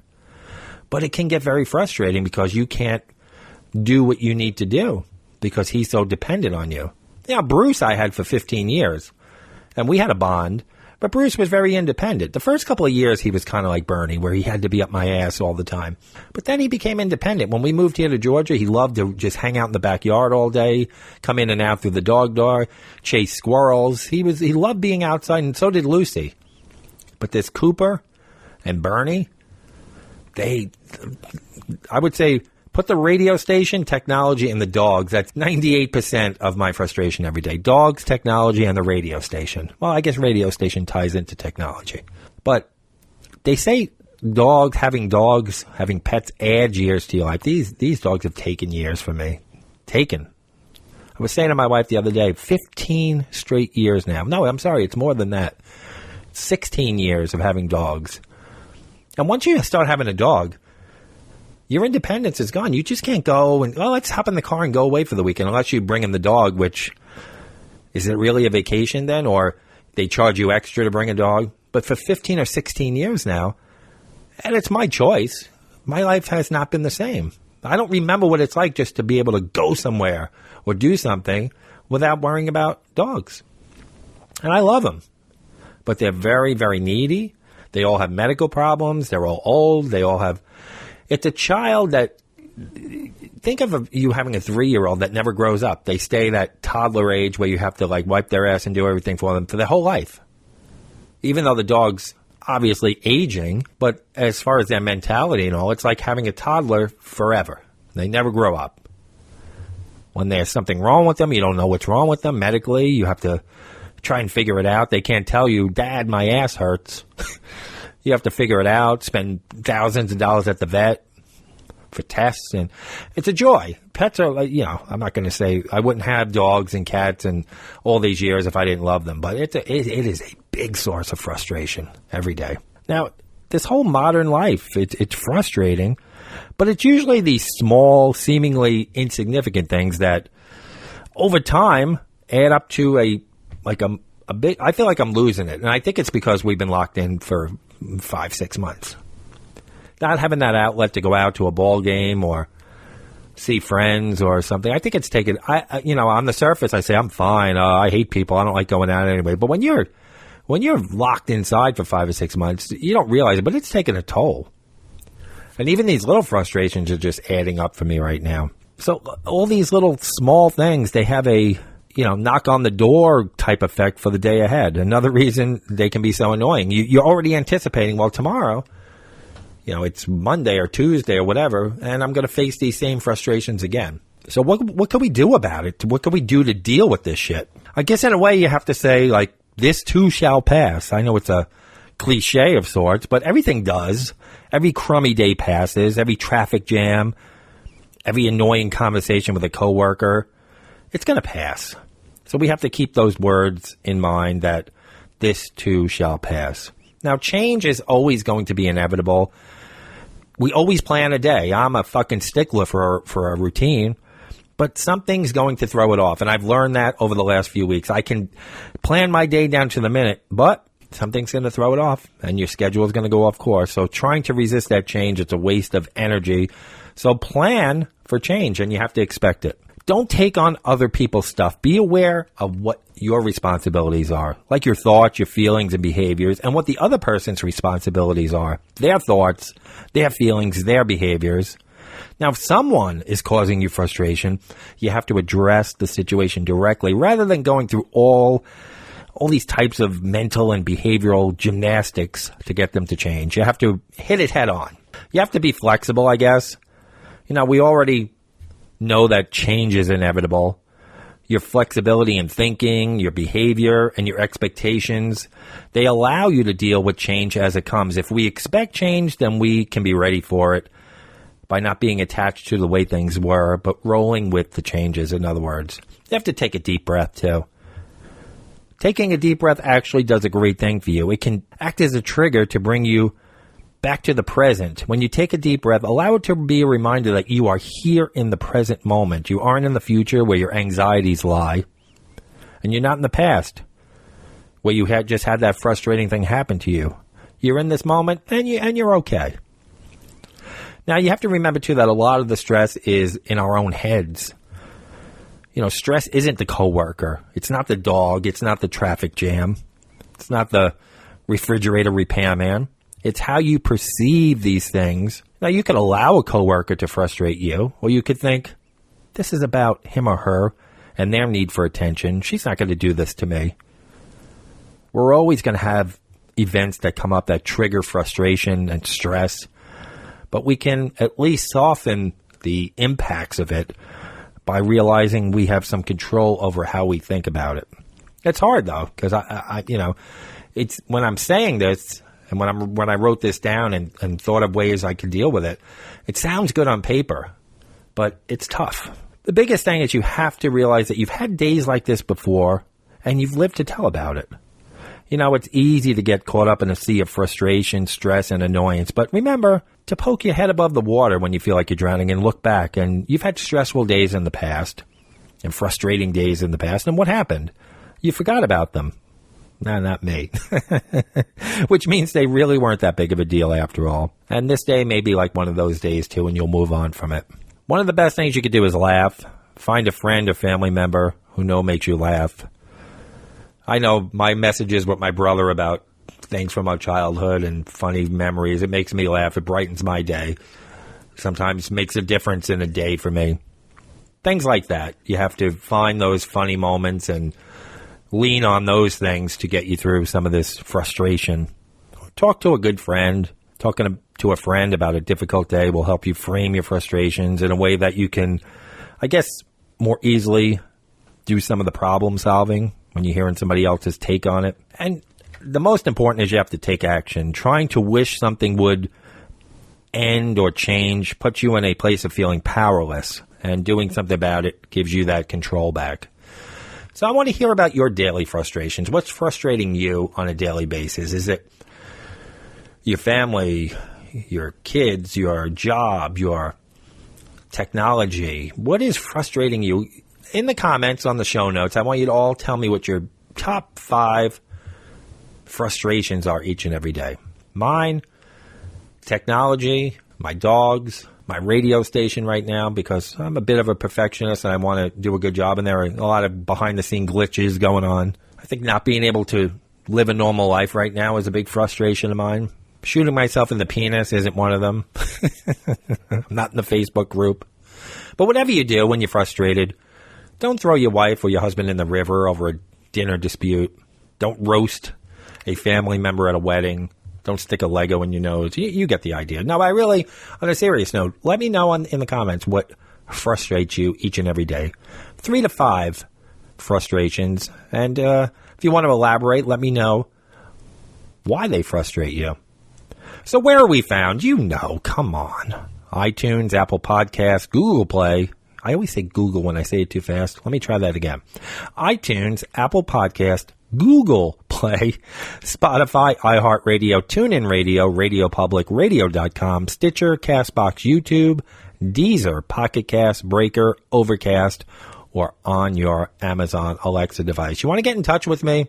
But it can get very frustrating because you can't do what you need to do because he's so dependent on you. Bruce I had for 15 years, and we had a bond. But Bruce was very independent. The first couple of years, he was kind of like Bernie, where he had to be up my ass all the time. But then he became independent. When we moved here to Georgia, he loved to just hang out in the backyard all day, come in and out through the dog door, chase squirrels. He loved being outside, and so did Lucy. But this Cooper and Bernie, I would say, put the radio station, technology, and the dogs. That's 98% of my frustration every day. Dogs, technology, and the radio station. Well, I guess radio station ties into technology. But they say having pets adds years to your life. These dogs have taken years from me. Taken. I was saying to my wife the other day, 15 straight years now. No, I'm sorry, it's more than that. 16 years of having dogs. And once you start having a dog, your independence is gone. You just can't go and, let's hop in the car and go away for the weekend unless you bring in the dog, which, is it really a vacation then? Or they charge you extra to bring a dog? But for 15 or 16 years now, and it's my choice, my life has not been the same. I don't remember what it's like just to be able to go somewhere or do something without worrying about dogs. And I love them. But they're very, very needy. They all have medical problems. They're all old. They all have... It's a child that, think of you having a 3-year-old that never grows up. They stay that toddler age where you have to like wipe their ass and do everything for them for their whole life. Even though the dog's obviously aging, but as far as their mentality and all, it's like having a toddler forever. They never grow up. When there's something wrong with them, you don't know what's wrong with them medically. You have to try and figure it out. They can't tell you, Dad, my ass hurts. You have to figure it out, spend thousands of dollars at the vet for tests, and it's a joy. Pets are like, I'm not going to say I wouldn't have dogs and cats and all these years if I didn't love them, but it is a big source of frustration every day. Now, this whole modern life, it's frustrating, but it's usually these small, seemingly insignificant things that over time add up to a big, I feel like I'm losing it, and I think it's because we've been locked in for 5-6 months. Not having that outlet to go out to a ball game or see friends or something. I think it's taken, on the surface I say I'm fine. I hate people. I don't like going out anyway. But when you're locked inside for 5 or 6 months, you don't realize it, but it's taken a toll. And even these little frustrations are just adding up for me right now. So all these little small things, they have a knock on the door type effect for the day ahead. Another reason they can be so annoying. You're already anticipating, well, tomorrow, it's Monday or Tuesday or whatever, and I'm going to face these same frustrations again. So what can we do about it? What can we do to deal with this shit? I guess in a way you have to say, like, this too shall pass. I know it's a cliche of sorts, but everything does. Every crummy day passes, every traffic jam, every annoying conversation with a coworker, it's going to pass. So we have to keep those words in mind that this too shall pass. Now, change is always going to be inevitable. We always plan a day. I'm a fucking stickler for a routine, but something's going to throw it off. And I've learned that over the last few weeks. I can plan my day down to the minute, but something's going to throw it off and your schedule is going to go off course. So trying to resist that change, it's a waste of energy. So plan for change and you have to expect it. Don't take on other people's stuff. Be aware of what your responsibilities are, like your thoughts, your feelings, and behaviors, and what the other person's responsibilities are, their thoughts, their feelings, their behaviors. Now, if someone is causing you frustration, you have to address the situation directly rather than going through all these types of mental and behavioral gymnastics to get them to change. You have to hit it head on. You have to be flexible, I guess. We already know that change is inevitable. Your flexibility in thinking, your behavior, and your expectations, they allow you to deal with change as it comes. If we expect change, then we can be ready for it by not being attached to the way things were, but rolling with the changes, in other words. You have to take a deep breath, too. Taking a deep breath actually does a great thing for you. It can act as a trigger to bring you back to the present. When you take a deep breath, allow it to be a reminder that you are here in the present moment. You aren't in the future where your anxieties lie. And you're not in the past where you just had that frustrating thing happen to you. You're in this moment and you're okay. Now, you have to remember, too, that a lot of the stress is in our own heads. Stress isn't the coworker. It's not the dog. It's not the traffic jam. It's not the refrigerator repairman. It's how you perceive these things. Now, you could allow a coworker to frustrate you, or you could think, this is about him or her and their need for attention. She's not going to do this to me. We're always going to have events that come up that trigger frustration and stress, but we can at least soften the impacts of it by realizing we have some control over how we think about it. It's hard though, because I it's when I'm saying this and when I wrote this down and thought of ways I could deal with it, it sounds good on paper, but it's tough. The biggest thing is you have to realize that you've had days like this before and you've lived to tell about it. You know, it's easy to get caught up in a sea of frustration, stress, and annoyance. But remember to poke your head above the water when you feel like you're drowning and look back. And you've had stressful days in the past and frustrating days in the past. And what happened? You forgot about them. No, not me. Which means they really weren't that big of a deal after all. And this day may be like one of those days too, and you'll move on from it. One of the best things you could do is laugh. Find a friend or family member who makes you laugh. I know my messages with my brother about things from our childhood and funny memories. It makes me laugh. It brightens my day. Sometimes makes a difference in a day for me. Things like that. You have to find those funny moments and lean on those things to get you through some of this frustration. Talk to a good friend. Talking to a friend about a difficult day will help you frame your frustrations in a way that you can, I guess, more easily do some of the problem solving when you're hearing somebody else's take on it. And the most important is you have to take action. Trying to wish something would end or change puts you in a place of feeling powerless, and doing something about it gives you that control back. So I want to hear about your daily frustrations. What's frustrating you on a daily basis? Is it your family, your kids, your job, your technology? What is frustrating you? In the comments on the show notes, I want you to all tell me what your top 5 frustrations are each and every day. Mine, technology, my dogs, my radio station right now, because I'm a bit of a perfectionist and I want to do a good job, and there are a lot of behind-the-scene glitches going on. I think not being able to live a normal life right now is a big frustration of mine. Shooting myself in the penis isn't one of them. I'm not in the Facebook group. But whatever you do when you're frustrated, don't throw your wife or your husband in the river over a dinner dispute. Don't roast a family member at a wedding. Don't stick a Lego in your nose. You get the idea. No, I really, on a serious note, let me know in the comments what frustrates you each and every day. 3 to 5 frustrations. And if you want to elaborate, let me know why they frustrate you. So where are we found? You know, come on. iTunes, Apple Podcasts, Google Play. I always say Google when I say it too fast. Let me try that again. iTunes, Apple Podcast, Google Play, Spotify, iHeartRadio, TuneIn Radio, Radio Public, Radio.com, Stitcher, CastBox, YouTube, Deezer, Pocket Cast, Breaker, Overcast, or on your Amazon Alexa device. You want to get in touch with me?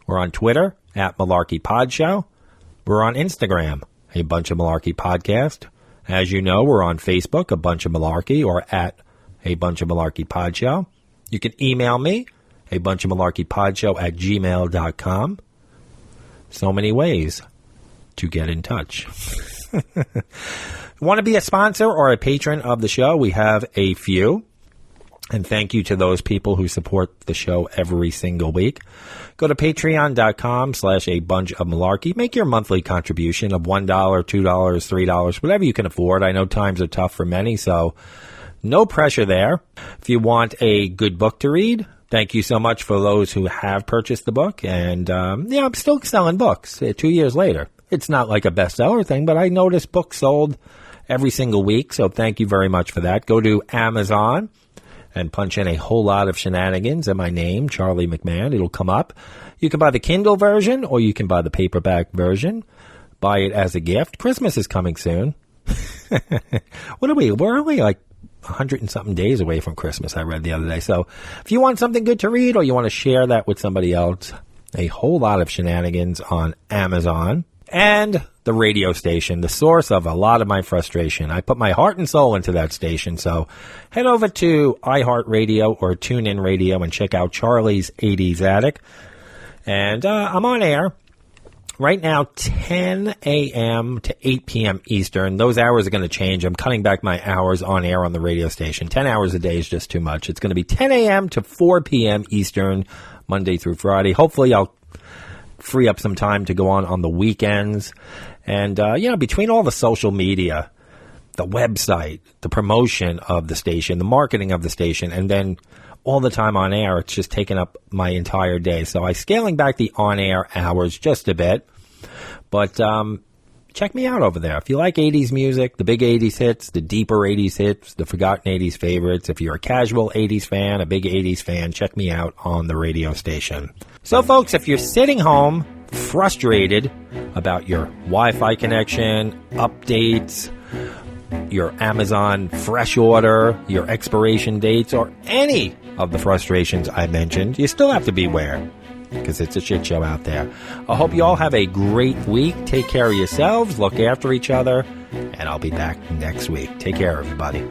We're on Twitter, @MalarkeyPodShow. We're on Instagram, A Bunch of Malarkey Podcast. As you know, we're on Facebook, A Bunch of Malarkey, or @A Bunch of Malarkey Pod Show. You can email me, A Bunch of Malarkey Pod Show @gmail.com. So many ways to get in touch. Want to be a sponsor or a patron of the show? We have a few. And thank you to those people who support the show every single week. Go to patreon.com/A Bunch of Malarkey. Make your monthly contribution of $1, $2, $3, whatever you can afford. I know times are tough for many, so no pressure there. If you want a good book to read, thank you so much for those who have purchased the book. And, I'm still selling books 2 years later. It's not like a bestseller thing, but I notice books sold every single week, so thank you very much for that. Go to Amazon and punch in A Whole Lot of Shenanigans and my name, Charlie McMahon. It'll come up. You can buy the Kindle version or you can buy the paperback version. Buy it as a gift. Christmas is coming soon. What are we? We're only like 100 and something days away from Christmas, I read the other day. So if you want something good to read or you want to share that with somebody else, A Whole Lot of Shenanigans on Amazon. And the radio station, the source of a lot of my frustration. I put my heart and soul into that station. So head over to iHeartRadio or TuneIn Radio and check out Charlie's 80s Attic. And I'm on air right now, 10 a.m. to 8 p.m. Eastern. Those hours are going to change. I'm cutting back my hours on air on the radio station. 10 hours a day is just too much. It's going to be 10 a.m. to 4 p.m. Eastern, Monday through Friday. Hopefully I'll free up some time to go on the weekends. And, between all the social media, the website, the promotion of the station, the marketing of the station, and then all the time on air, it's just taking up my entire day. So I'm scaling back the on-air hours just a bit. But check me out over there. If you like 80s music, the big 80s hits, the deeper 80s hits, the forgotten 80s favorites, if you're a casual 80s fan, a big 80s fan, check me out on the radio station. So, folks, if you're sitting home frustrated about your Wi-Fi connection, updates, your Amazon fresh order, your expiration dates, or any of the frustrations I mentioned, you still have to beware, because it's a shit show out there. I hope you all have a great week. Take care of yourselves, look after each other, and I'll be back next week. Take care, everybody.